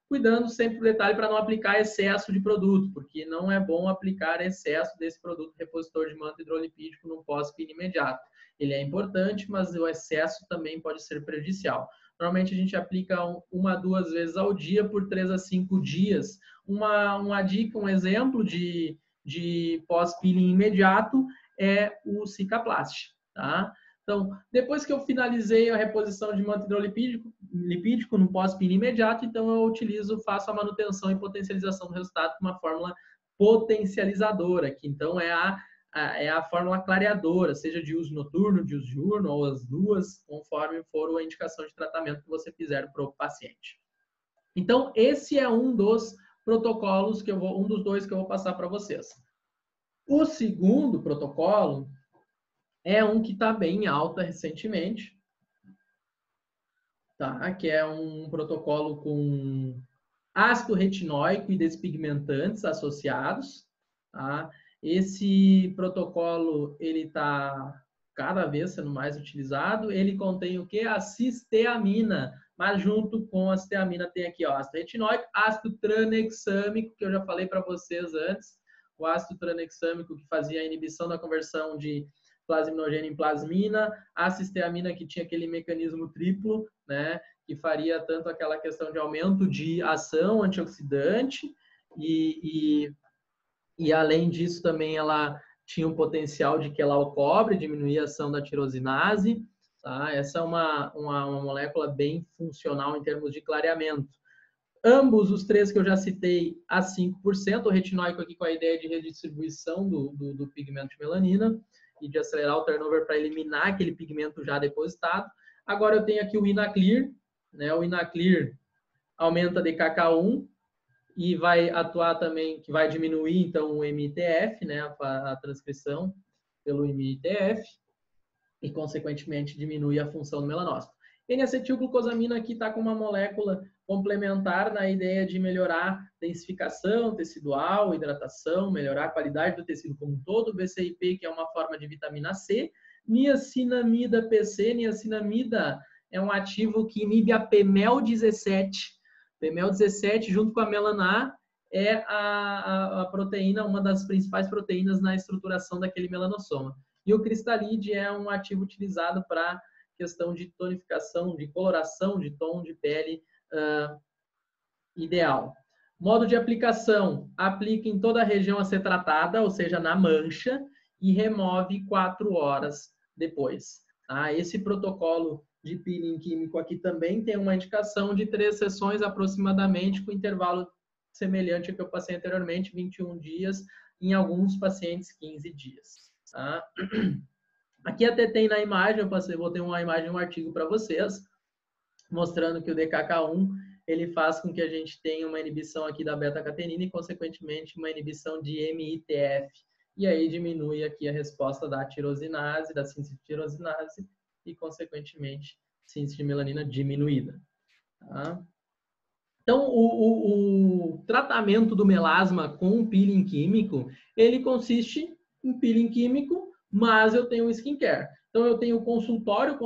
cuidando sempre do detalhe para não aplicar excesso de produto, porque não é bom aplicar excesso desse produto repositor de manto hidrolipídico no pós-peeling imediato. Ele é importante, mas o excesso também pode ser prejudicial. Normalmente a gente aplica 1 a 2 vezes ao dia por 3 a 5 dias. Uma dica, um exemplo de pós-peeling imediato é o Cicaplast, tá? Então, depois que eu finalizei a reposição de manto hidrolipídico no pós-peeling imediato, então eu faço a manutenção e potencialização do resultado com uma fórmula potencializadora, que então é a fórmula clareadora, seja de uso noturno, de uso diurno, ou as duas, conforme for a indicação de tratamento que você fizer para o paciente. Então, esse é um dos protocolos um dos dois que eu vou passar para vocês. O segundo protocolo é um que está bem em alta recentemente, tá? Que é um protocolo com ácido retinóico e despigmentantes associados. Tá? Esse protocolo ele está cada vez sendo mais utilizado. Ele contém o que? A cisteamina, mas junto com a cisteamina tem aqui ó, ácido retinóico, ácido tranexâmico, que eu já falei para vocês antes, o ácido tranexâmico que fazia a inibição da conversão de plasminogênio em plasmina, a cisteamina que tinha aquele mecanismo triplo, né, que faria tanto aquela questão de aumento de ação antioxidante e além disso também ela tinha um potencial de quelar o cobre, diminuir a ação da tirosinase, tá? Essa é uma molécula bem funcional em termos de clareamento. Ambos os três que eu já citei a 5%, o retinóico aqui com a ideia de redistribuição do pigmento de melanina e de acelerar o turnover para eliminar aquele pigmento já depositado. Agora eu tenho aqui o Inaclear, né? O Inaclear aumenta DKK1 e vai atuar também, que vai diminuir então o MITF, né? A transcrição pelo MITF e consequentemente diminui a função do melanócito. N-acetilglucosamina aqui está com uma molécula complementar na ideia de melhorar densificação tecidual, hidratação, melhorar a qualidade do tecido como um todo. BCIP, que é uma forma de vitamina C. Niacinamida PC. Niacinamida é um ativo que inibe a PMEL17. PMEL17, junto com a melaná, é a proteína, uma das principais proteínas na estruturação daquele melanossoma. E o cristalide é um ativo utilizado para questão de tonificação, de coloração, de tom de pele ideal. Modo de aplicação, aplica em toda a região a ser tratada, ou seja, na mancha, e remove 4 horas depois. Tá? Esse protocolo de peeling químico aqui também tem uma indicação de 3 sessões aproximadamente, com intervalo semelhante ao que eu passei anteriormente, 21 dias, em alguns pacientes 15 dias. Tá? Aqui até tem na imagem, eu botei uma imagem, um artigo para vocês, mostrando que o DKK1 ele faz com que a gente tenha uma inibição aqui da beta-catenina e, consequentemente, uma inibição de MITF. E aí diminui aqui a resposta da tirosinase, da síntese de tirosinase e, consequentemente, síntese de melanina diminuída. Tá? Então, o tratamento do melasma com peeling químico, ele consiste em peeling químico, mas eu tenho um skincare. Então, eu tenho o consultório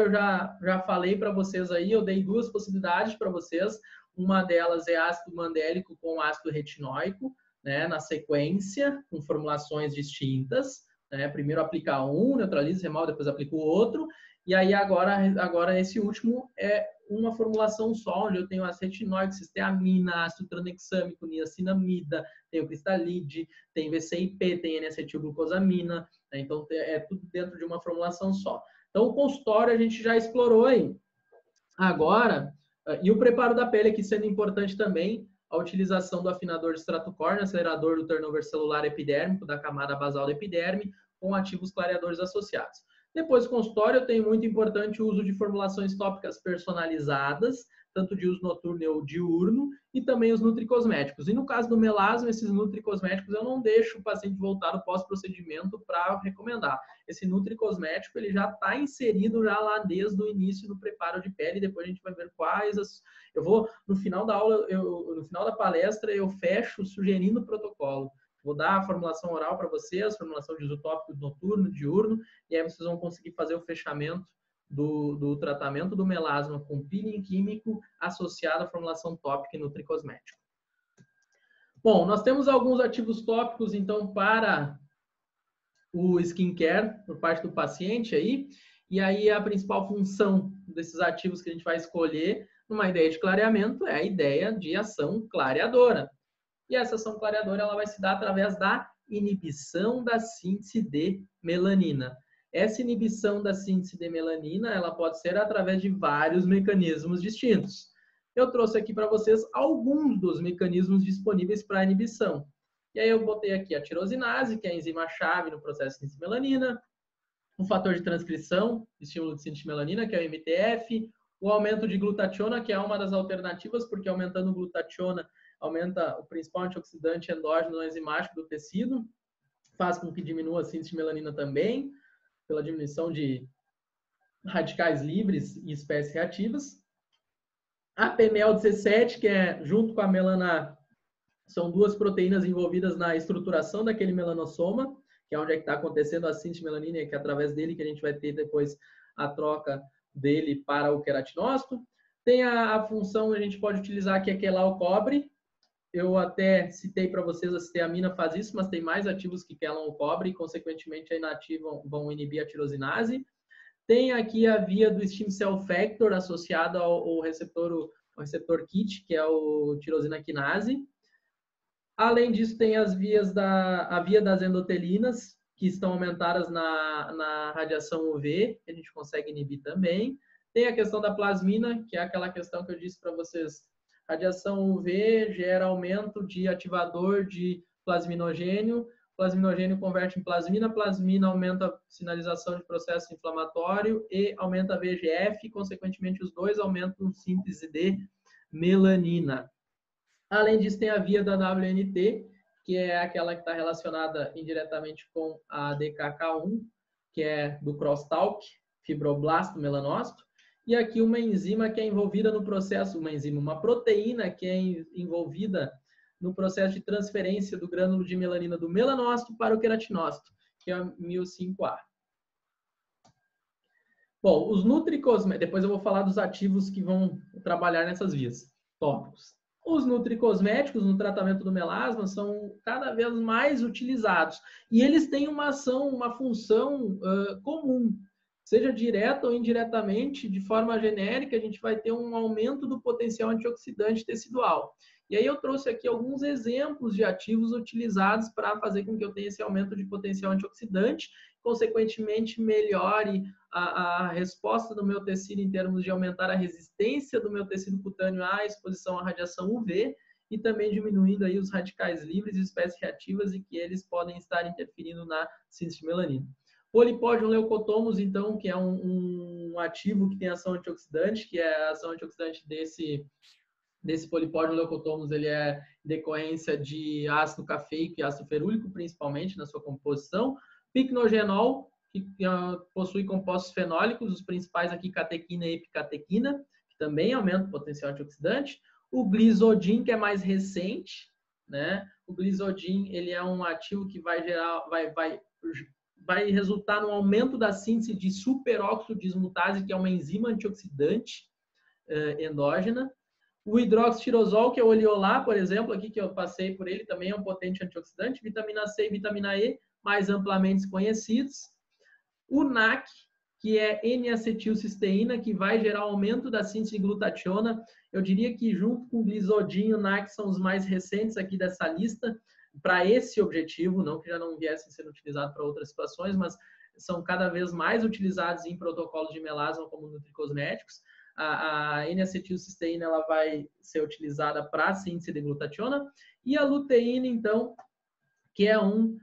eu já falei para vocês aí, eu dei 2 possibilidades para vocês. Uma delas é ácido mandélico com ácido retinóico, né, na sequência, com formulações distintas. Né? Primeiro aplica um, neutraliza, remove, depois aplica o outro. E aí, agora esse último é uma formulação só, onde eu tenho ácido retinóico, cisteamina, ácido tranexâmico, niacinamida, tenho cristalide, tem VCIP, tem N-acetilglucosamina, né? Então é tudo dentro de uma formulação só. Então o consultório a gente já explorou aí. Agora, e o preparo da pele aqui sendo importante também, a utilização do afinador de extrato córneo, acelerador do turnover celular epidérmico, da camada basal da epiderme, com ativos clareadores associados. Depois do consultório, eu tenho muito importante o uso de formulações tópicas personalizadas, tanto de uso noturno ou diurno, e também os nutricosméticos. E no caso do melasma, esses nutricosméticos eu não deixo o paciente voltar no pós-procedimento para recomendar. Esse nutricosmético ele já está inserido já lá desde o início do preparo de pele, depois a gente vai ver quais eu vou, no final da aula, no final da palestra, eu fecho sugerindo o protocolo. Vou dar a formulação oral para vocês, formulação de uso tópico noturno, diurno, e aí vocês vão conseguir fazer o fechamento do tratamento do melasma com peeling químico associado à formulação tópica e nutricosmético. Bom, nós temos alguns ativos tópicos, então, para o skincare, por parte do paciente aí, e aí a principal função desses ativos que a gente vai escolher numa ideia de clareamento é a ideia de ação clareadora. E essa ação clareadora ela vai se dar através da inibição da síntese de melanina. Essa inibição da síntese de melanina ela pode ser através de vários mecanismos distintos. Eu trouxe aqui para vocês alguns dos mecanismos disponíveis para a inibição. E aí eu botei aqui a tirosinase, que é a enzima-chave no processo de síntese de melanina, o fator de transcrição, estímulo de síntese de melanina, que é o MTF, o aumento de glutationa, que é uma das alternativas, porque aumentando glutationa aumenta o principal antioxidante endógeno enzimático do tecido, faz com que diminua a síntese de melanina também, pela diminuição de radicais livres e espécies reativas. A PML17, que é, junto com a melana, são 2 proteínas envolvidas na estruturação daquele melanossoma, que é onde está acontecendo a síntese de melanina, e que é através dele que a gente vai ter depois a troca dele para o queratinócito. Tem a função, a gente pode utilizar que é quelar o cobre. Eu até citei para vocês, a cisteamina faz isso, mas tem mais ativos que quelam o cobre e, consequentemente, a inativam vão inibir a tirosinase. Tem aqui a via do stem cell factor associada ao receptor KIT, que é o tirosina quinase. Além disso, tem a via das endotelinas, que estão aumentadas na radiação UV, que a gente consegue inibir também. Tem a questão da plasmina, que é aquela questão que eu disse para vocês. Radiação UV gera aumento de ativador de plasminogênio, plasminogênio converte em plasmina, plasmina aumenta a sinalização de processo inflamatório e aumenta a VEGF, e, consequentemente, os dois aumentam a síntese de melanina. Além disso, tem a via da WNT, que é aquela que está relacionada indiretamente com a DKK1, que é do crosstalk, fibroblasto melanócito. E aqui uma enzima que é envolvida no processo, uma proteína que é envolvida no processo de transferência do grânulo de melanina do melanócito para o queratinócito, que é o MIO5A. Bom, os nutricosméticos, depois eu vou falar dos ativos que vão trabalhar nessas vias tópicos. Os nutricosméticos no tratamento do melasma são cada vez mais utilizados e eles têm uma ação, uma função comum. seja direta ou indiretamente, de forma genérica, a gente vai ter um aumento do potencial antioxidante tecidual. E aí eu trouxe aqui alguns exemplos de ativos utilizados para fazer com que eu tenha esse aumento de potencial antioxidante, consequentemente melhore a resposta do meu tecido em termos de aumentar a resistência do meu tecido cutâneo à exposição à radiação UV e também diminuindo aí os radicais livres e espécies reativas e que eles podem estar interferindo na síntese de melanina. Polipódium leucotomus, então, que é um ativo que tem ação antioxidante, que é a ação antioxidante desse polipódium leucotomus, ele é decorrência de ácido cafeico e ácido ferúlico, principalmente na sua composição. Picnogenol, que possui compostos fenólicos, os principais aqui, catequina e epicatequina, que também aumenta o potencial antioxidante. O glisodin, que é mais recente, né? O glisodin, ele é um ativo que vai gerar, vai resultar no aumento da síntese de superóxido dismutase, que é uma enzima antioxidante endógena. O hidroxitirosol, que é o oleolar, por exemplo, aqui que eu passei por ele, também é um potente antioxidante. Vitamina C e vitamina E, mais amplamente conhecidos. O NAC, que é N-acetilcisteína, que vai gerar aumento da síntese de glutationa. Eu diria que junto com o glisodin e o NAC são os mais recentes aqui dessa lista, para esse objetivo, não que já não viessem sendo utilizados para outras situações, mas são cada vez mais utilizados em protocolos de melasma como nutricosméticos. A N-acetilcisteína ela vai ser utilizada para a síntese de glutationa. E a luteína, então, que é um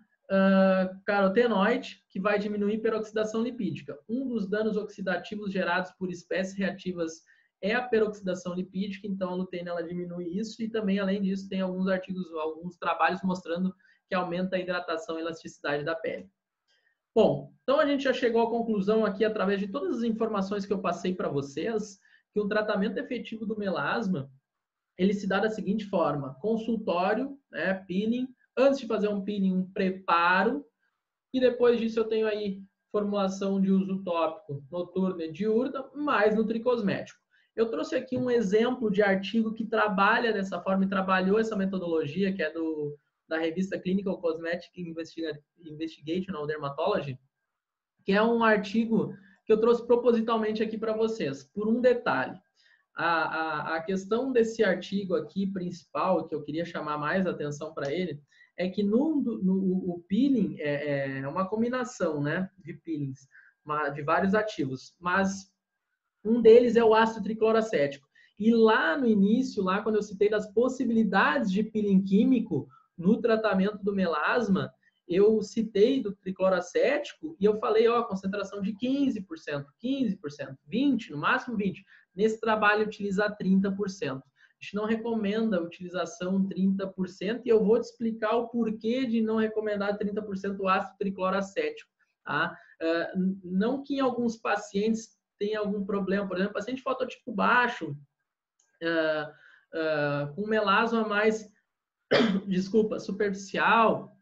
carotenoide, que vai diminuir a peroxidação lipídica. Um dos danos oxidativos gerados por espécies reativas é a peroxidação lipídica, então a luteína ela diminui isso e também, além disso, tem alguns artigos, alguns trabalhos mostrando que aumenta a hidratação e elasticidade da pele. Bom, então a gente já chegou à conclusão aqui, através de todas as informações que eu passei para vocês, que o tratamento efetivo do melasma, ele se dá da seguinte forma: consultório, né, peeling, antes de fazer um peeling, um preparo, e depois disso eu tenho aí formulação de uso tópico noturna e diurna, mais nutricosmético. Eu trouxe aqui um exemplo de artigo que trabalha dessa forma e trabalhou essa metodologia, que é da revista Clinical Cosmetic Investigational Dermatology, que é um artigo que eu trouxe propositalmente aqui para vocês, por um detalhe. A questão desse artigo aqui principal, que eu queria chamar mais atenção para ele, é que o peeling é uma combinação, né, de peelings, de vários ativos, mas um deles é o ácido tricloracético. E lá no início, lá quando eu citei das possibilidades de peeling químico no tratamento do melasma, eu citei do tricloracético e eu falei, ó, concentração de 15%, 20%, no máximo 20%. Nesse trabalho, utilizar 30%. A gente não recomenda a utilização 30% e eu vou te explicar o porquê de não recomendar 30% o ácido tricloracético. Tá? Não que em alguns pacientes tenha algum problema, por exemplo, paciente fototipo baixo, com melasma mais, superficial,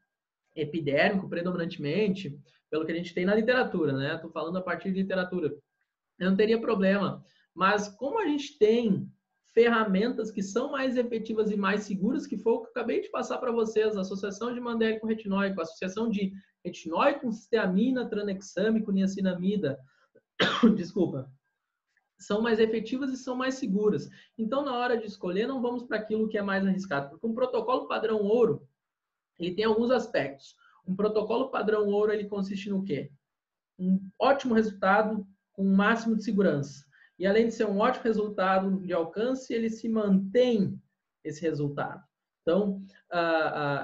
epidérmico predominantemente, pelo que a gente tem na literatura, né? Estou falando a partir de literatura. Eu não teria problema. Mas como a gente tem ferramentas que são mais efetivas e mais seguras, que foi o que eu acabei de passar para vocês, a associação de Mandeli com retinóico, a associação de retinóico com cisteamina, tranexame, com niacinamida, desculpa, são mais efetivas e são mais seguras. Então, na hora de escolher, não vamos para aquilo que é mais arriscado, porque um protocolo padrão ouro, ele tem alguns aspectos. Um protocolo padrão ouro, ele consiste no quê? Um ótimo resultado com o máximo de segurança. E além de ser um ótimo resultado de alcance, ele se mantém esse resultado. Então,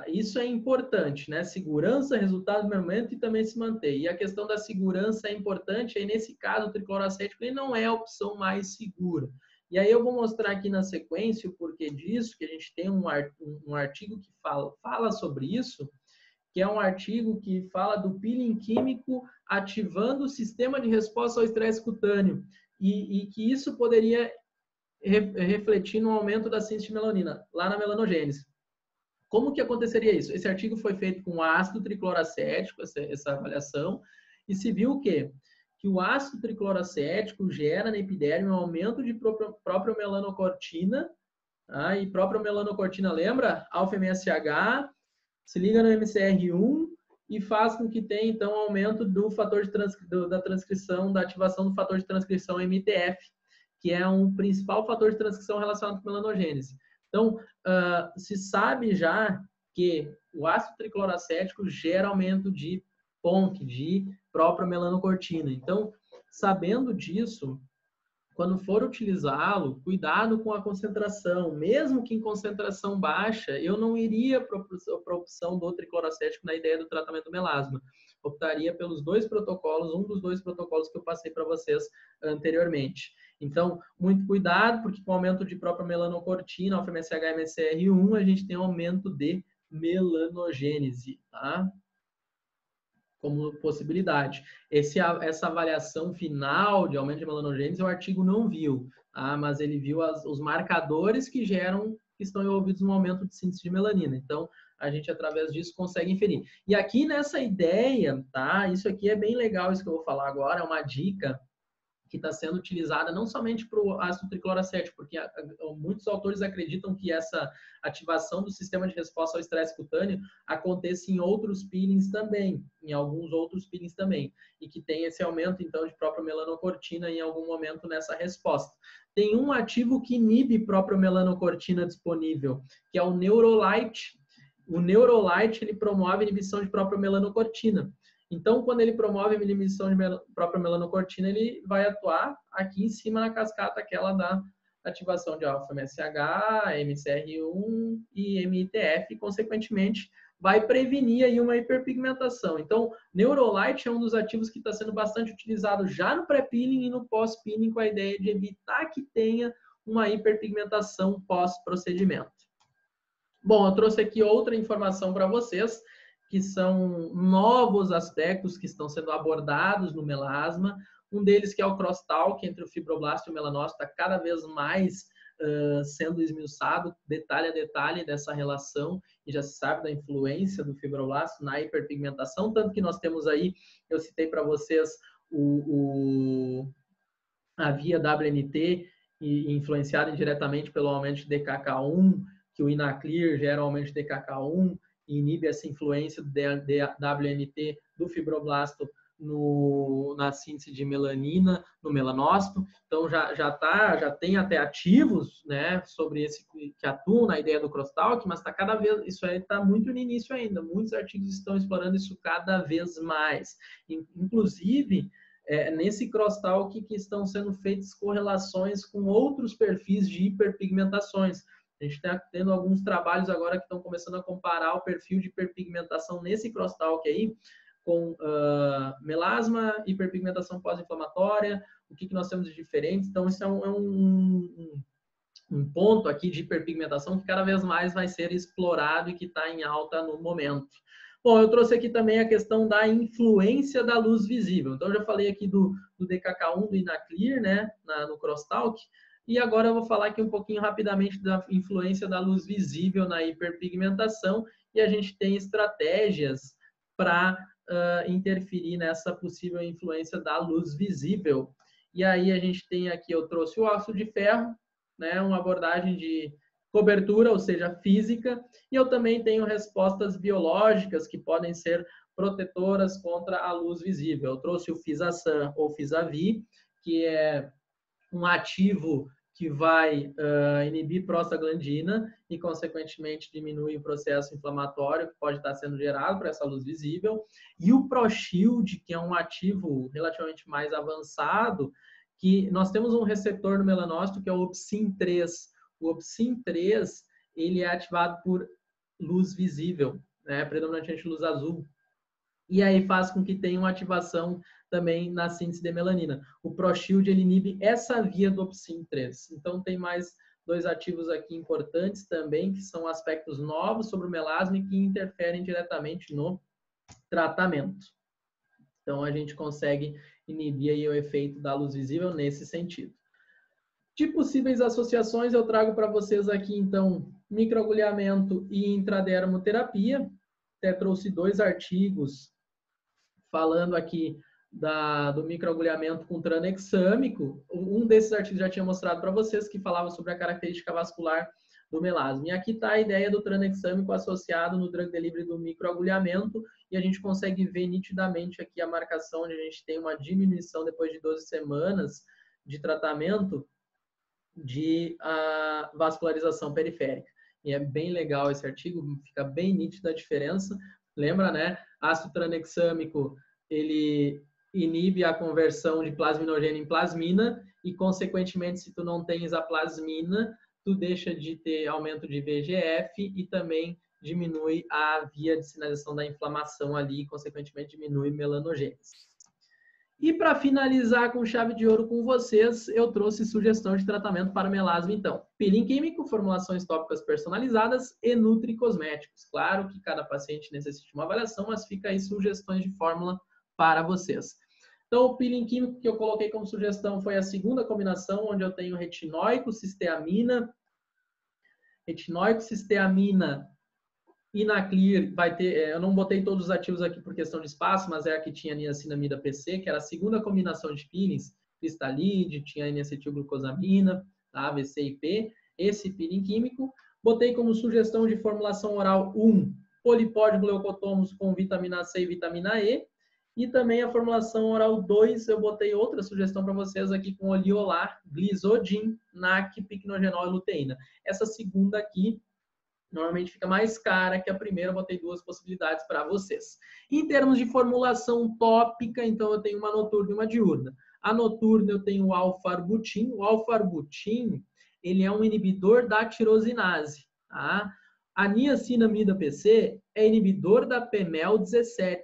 isso é importante, né? Segurança, resultado do momento e também se manter. E a questão da segurança é importante, aí nesse caso o tricloracético ele não é a opção mais segura. E aí eu vou mostrar aqui na sequência o porquê disso, que a gente tem um artigo que fala sobre isso, que é um artigo que fala do peeling químico ativando o sistema de resposta ao estresse cutâneo e que isso poderia refletir no aumento da síntese de melanina, lá na melanogênese. Como que aconteceria isso? Esse artigo foi feito com ácido tricloracético, essa avaliação, e se viu o quê? Que o ácido tricloracético gera na epiderme um aumento de própria melanocortina, tá? E própria melanocortina, lembra? Alfa-MSH, se liga no MCR1 e faz com que tenha, então, aumento do fator da transcrição, da ativação do fator de transcrição MTF, que é um principal fator de transcrição relacionado com melanogênese. Então, se sabe já que o ácido tricloracético gera aumento de PONC, de própria melanocortina. Então, sabendo disso, quando for utilizá-lo, cuidado com a concentração. Mesmo que em concentração baixa, eu não iria para a opção do tricloracético na ideia do tratamento do melasma. Optaria pelos dois protocolos, um dos dois protocolos que eu passei para vocês anteriormente. Então, muito cuidado, porque com o aumento de própria melanocortina, alfa-MSH e MSR1, a gente tem aumento de melanogênese, tá? Como possibilidade. Essa avaliação final de aumento de melanogênese, o artigo não viu, tá? Mas ele viu os marcadores que estão envolvidos no aumento de síntese de melanina. Então, a gente, através disso, consegue inferir. E aqui nessa ideia, tá? Isso aqui é bem legal, isso que eu vou falar agora, é uma dica que está sendo utilizada não somente para o ácido tricloracético, porque muitos autores acreditam que essa ativação do sistema de resposta ao estresse cutâneo aconteça em outros peelings também, em alguns outros peelings também, e que tem esse aumento, então, de própria melanocortina em algum momento nessa resposta. Tem um ativo que inibe própria melanocortina disponível, que é o Neurolite. O Neurolite, ele promove a inibição de própria melanocortina. Então, quando ele promove a inibição de própria melanocortina, ele vai atuar aqui em cima na cascata, aquela da ativação de alfa-MSH, MCR1 e MITF, e, consequentemente, vai prevenir aí uma hiperpigmentação. Então, Neurolite é um dos ativos que está sendo bastante utilizado já no pré-peeling e no pós-peeling, com a ideia de evitar que tenha uma hiperpigmentação pós-procedimento. Bom, eu trouxe aqui outra informação para vocês, que são novos aspectos que estão sendo abordados no melasma. Um deles que é o crosstalk entre o fibroblasto e o melanócito, está cada vez mais sendo esmiuçado, detalhe a detalhe dessa relação, e já se sabe da influência do fibroblasto na hiperpigmentação, tanto que nós temos aí, eu citei para vocês a via WNT, influenciada indiretamente pelo aumento de DKK1, que o Inaclir gera aumento de DKK1, e inibe essa influência do WNT do fibroblasto na síntese de melanina no melanócito. Então, já tem até ativos, né, sobre esse que atuam na ideia do crosstalk, mas está cada vez, isso aí está muito no início ainda. Muitos artigos estão explorando isso cada vez mais. Inclusive, nesse crosstalk que estão sendo feitas correlações com outros perfis de hiperpigmentações. A gente está tendo alguns trabalhos agora que estão começando a comparar o perfil de hiperpigmentação nesse crosstalk aí com melasma, hiperpigmentação pós-inflamatória, o que nós temos de diferente. Então, isso é um ponto aqui de hiperpigmentação que cada vez mais vai ser explorado e que está em alta no momento. Bom, eu trouxe aqui também a questão da influência da luz visível. Então, eu já falei aqui do DKK1, do Inaclir, né, no crosstalk. E agora eu vou falar aqui um pouquinho rapidamente da influência da luz visível na hiperpigmentação, e a gente tem estratégias para interferir nessa possível influência da luz visível. E aí a gente tem aqui, eu trouxe o óxido de ferro, né, uma abordagem de cobertura, ou seja, física, e eu também tenho respostas biológicas que podem ser protetoras contra a luz visível. Eu trouxe o Fisasan ou Fisavi, que é um ativo que vai inibir prostaglandina e, consequentemente, diminui o processo inflamatório que pode estar sendo gerado por essa luz visível. E o ProShield, que é um ativo relativamente mais avançado, que nós temos um receptor no melanócito que é o Opsin-3. O Opsin-3, ele é ativado por luz visível, né, predominantemente luz azul. E aí faz com que tenha uma ativação também na síntese de melanina. O ProShield, ele inibe essa via do Opsin-3. Então, tem mais dois ativos aqui importantes também, que são aspectos novos sobre o melasma e que interferem diretamente no tratamento. Então, a gente consegue inibir aí o efeito da luz visível nesse sentido. De possíveis associações, eu trago para vocês aqui, então, microagulhamento e intradermoterapia. Até trouxe dois artigos falando aqui do microagulhamento com tranexâmico. Um desses artigos já tinha mostrado para vocês, que falava sobre a característica vascular do melasma. E aqui está a ideia do tranexâmico associado no drug delivery do microagulhamento, e a gente consegue ver nitidamente aqui a marcação onde a gente tem uma diminuição depois de 12 semanas de tratamento de vascularização periférica. E é bem legal esse artigo, fica bem nítida a diferença. Lembra, né? Ácido tranexâmico, ele inibe a conversão de plasminogênio em plasmina e, consequentemente, se tu não tens a plasmina, tu deixa de ter aumento de VEGF e também diminui a via de sinalização da inflamação ali e, consequentemente, diminui melanogênese. E para finalizar com chave de ouro com vocês, eu trouxe sugestão de tratamento para melasma, então. Peeling químico, formulações tópicas personalizadas e nutricosméticos. Claro que cada paciente necessita de uma avaliação, mas fica aí sugestões de fórmula para vocês. Então, o peeling químico que eu coloquei como sugestão foi a segunda combinação, onde eu tenho retinóico, cisteamina. Retinóico, cisteamina e na Clear vai ter, eu não botei todos os ativos aqui por questão de espaço, mas é a que tinha niacinamida PC, que era a segunda combinação de peelings, cristalide, tinha N-acetilglucosamina, tá? VC e P, esse peeling químico. Botei como sugestão de formulação oral 1, polipódio leucotomos com vitamina C e vitamina E, e também a formulação oral 2, eu botei outra sugestão para vocês aqui com oliolar, glisodin, NAC, picnogenol e luteína. Essa segunda aqui normalmente fica mais cara que a primeira, eu botei duas possibilidades para vocês. Em termos de formulação tópica, então eu tenho uma noturna e uma diurna. A noturna eu tenho o alfarbutin. O alfarbutin, ele é um inibidor da tirosinase. Tá? A niacinamida PC é inibidor da PMEL17.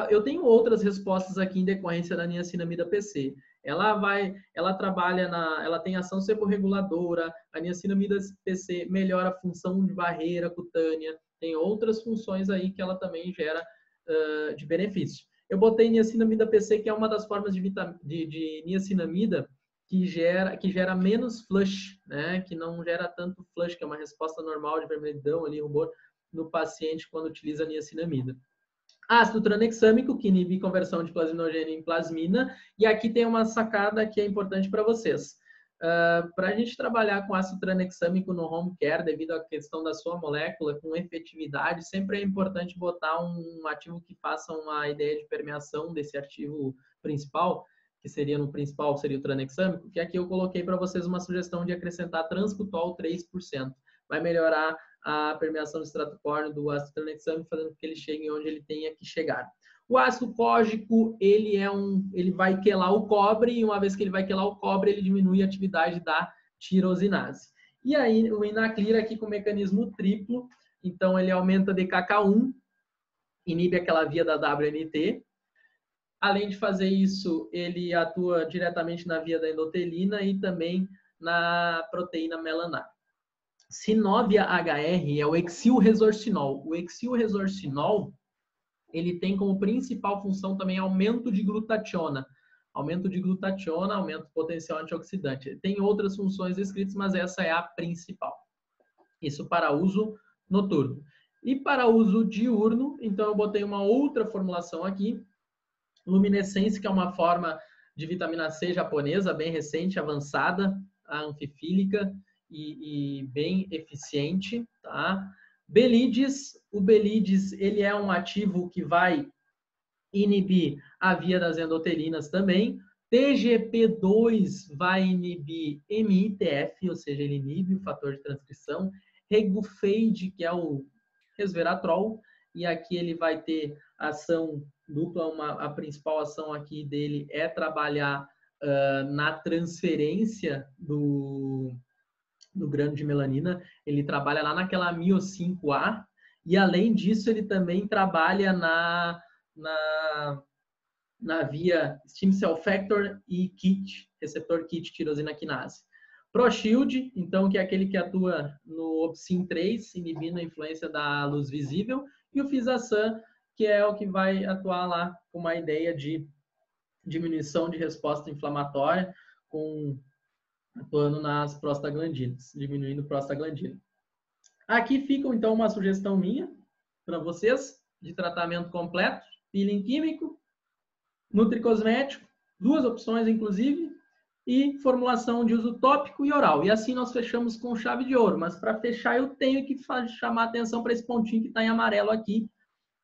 Eu tenho outras respostas aqui em decorrência da niacinamida PC. Ela trabalha ela tem ação seborreguladora, a niacinamida PC melhora a função de barreira cutânea, tem outras funções aí que ela também gera de benefício. Eu botei niacinamida PC, que é uma das formas de niacinamida que gera menos flush, né? Que não gera tanto flush, que é uma resposta normal de vermelhidão ali, rubor, no paciente quando utiliza niacinamida. Ácido tranexâmico, que inibe conversão de plasminogênio em plasmina. E aqui tem uma sacada que é importante para vocês. Para a gente trabalhar com ácido tranexâmico no home care, devido à questão da sua molécula, com efetividade, sempre é importante botar um ativo que faça uma ideia de permeação desse ativo principal, que seria no principal, seria o tranexâmico, que aqui eu coloquei para vocês uma sugestão de acrescentar transcutol 3%. Vai melhorar a permeação do extrato córneo do ácido tranexâmico, fazendo com que ele chegue onde ele tenha que chegar. O ácido cógico, ele vai quelar o cobre, e uma vez que ele vai quelar o cobre, ele diminui a atividade da tirosinase. E aí, o Inaclir aqui com mecanismo triplo, então ele aumenta DKK1, inibe aquela via da WNT. Além de fazer isso, ele atua diretamente na via da endotelina e também na proteína melanar. Sinovia HR é o exilresorcinol. O exilresorcinol, ele tem como principal função também aumento de glutationa. Aumento de glutationa, aumento do potencial antioxidante. Tem outras funções escritas, mas essa é a principal. Isso para uso noturno. E para uso diurno, então eu botei uma outra formulação aqui. Luminescência, que é uma forma de vitamina C japonesa, bem recente, avançada, a anfifílica, e bem eficiente, tá? Belides, o Belides, ele é um ativo que vai inibir a via das endotelinas também. TGP2 vai inibir MITF, ou seja, ele inibe o fator de transcrição. Regufeide, que é o resveratrol, e aqui ele vai ter ação dupla, a principal ação aqui dele é trabalhar na transferência do grânulo de melanina, ele trabalha lá naquela mio5A, e além disso ele também trabalha na via stem cell factor e KIT, receptor KIT tirosina quinase. ProShield, então, que é aquele que atua no opsin-3, inibindo a influência da luz visível, e o Fisasan, que é o que vai atuar lá com uma ideia de diminuição de resposta inflamatória, atuando nas prostaglandinas, diminuindo prostaglandina. Aqui fica, então, uma sugestão minha para vocês de tratamento completo, peeling químico, nutricosmético, duas opções, inclusive, e formulação de uso tópico e oral. E assim nós fechamos com chave de ouro. Mas para fechar eu tenho que chamar atenção para esse pontinho que está em amarelo aqui,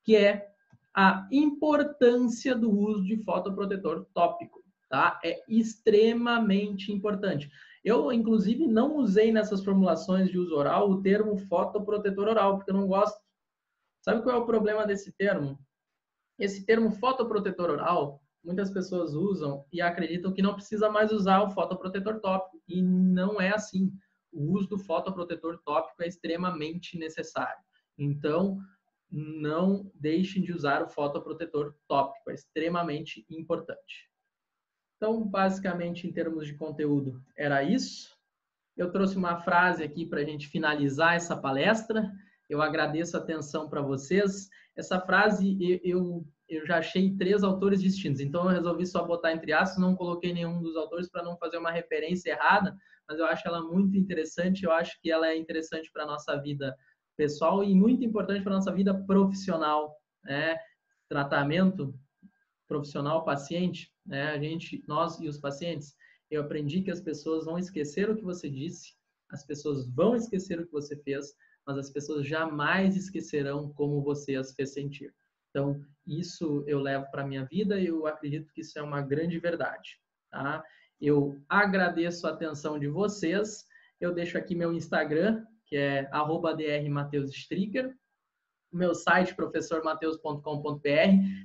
que é a importância do uso de fotoprotetor tópico, tá? É extremamente importante. Eu, inclusive, não usei nessas formulações de uso oral o termo fotoprotetor oral, porque eu não gosto. Sabe qual é o problema desse termo? Esse termo fotoprotetor oral, muitas pessoas usam e acreditam que não precisa mais usar o fotoprotetor tópico. E não é assim. O uso do fotoprotetor tópico é extremamente necessário. Então, não deixem de usar o fotoprotetor tópico. É extremamente importante. Então, basicamente, em termos de conteúdo, era isso. Eu trouxe uma frase aqui para a gente finalizar essa palestra. Eu agradeço a atenção para vocês. Essa frase eu já achei 3 autores distintos, então eu resolvi só botar entre aspas, não coloquei nenhum dos autores para não fazer uma referência errada, mas eu acho ela muito interessante, eu acho que ela é interessante para a nossa vida pessoal e muito importante para a nossa vida profissional, né? Tratamento profissional paciente, né? Nós e os pacientes, eu aprendi que as pessoas vão esquecer o que você disse, as pessoas vão esquecer o que você fez, mas as pessoas jamais esquecerão como você as fez sentir. Então, isso eu levo para a minha vida e eu acredito que isso é uma grande verdade, tá? Eu agradeço a atenção de vocês. Eu deixo aqui meu Instagram, que é @drmatheusstricker. O meu site, professormateus.com.br,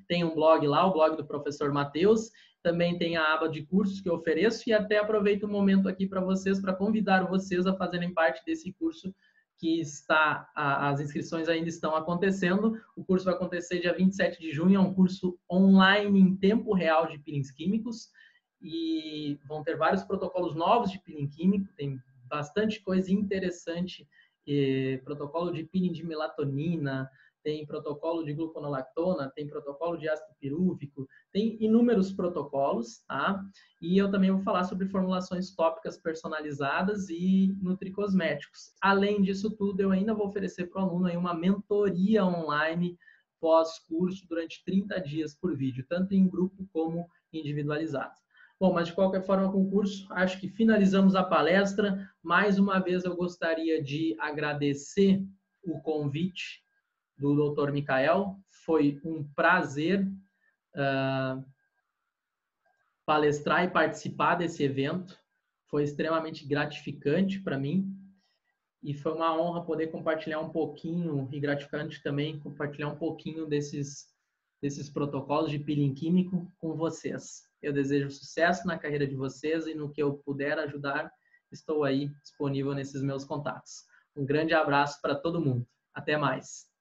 tem um blog lá, o blog do Professor Mateus. Também tem a aba de cursos que eu ofereço e até aproveito o momento aqui para vocês, para convidar vocês a fazerem parte desse curso que está, as inscrições ainda estão acontecendo. O curso vai acontecer dia 27 de junho, é um curso online em tempo real de peelings químicos e vão ter vários protocolos novos de peeling químico, tem bastante coisa interessante, protocolo de peeling de melatonina, tem protocolo de gluconolactona, tem protocolo de ácido pirúvico, tem inúmeros protocolos, tá? E eu também vou falar sobre formulações tópicas personalizadas e nutricosméticos. Além disso tudo, eu ainda vou oferecer para o aluno aí uma mentoria online pós-curso durante 30 dias por vídeo, tanto em grupo como individualizado. Bom, mas de qualquer forma, com o curso, acho que finalizamos a palestra. Mais uma vez, eu gostaria de agradecer o convite do Dr. Michael. Foi um prazer palestrar e participar desse evento. Foi extremamente gratificante para mim e foi uma honra poder compartilhar um pouquinho, e gratificante também, compartilhar um pouquinho desses protocolos de peeling químico com vocês. Eu desejo sucesso na carreira de vocês e no que eu puder ajudar, estou aí disponível nesses meus contatos. Um grande abraço para todo mundo. Até mais.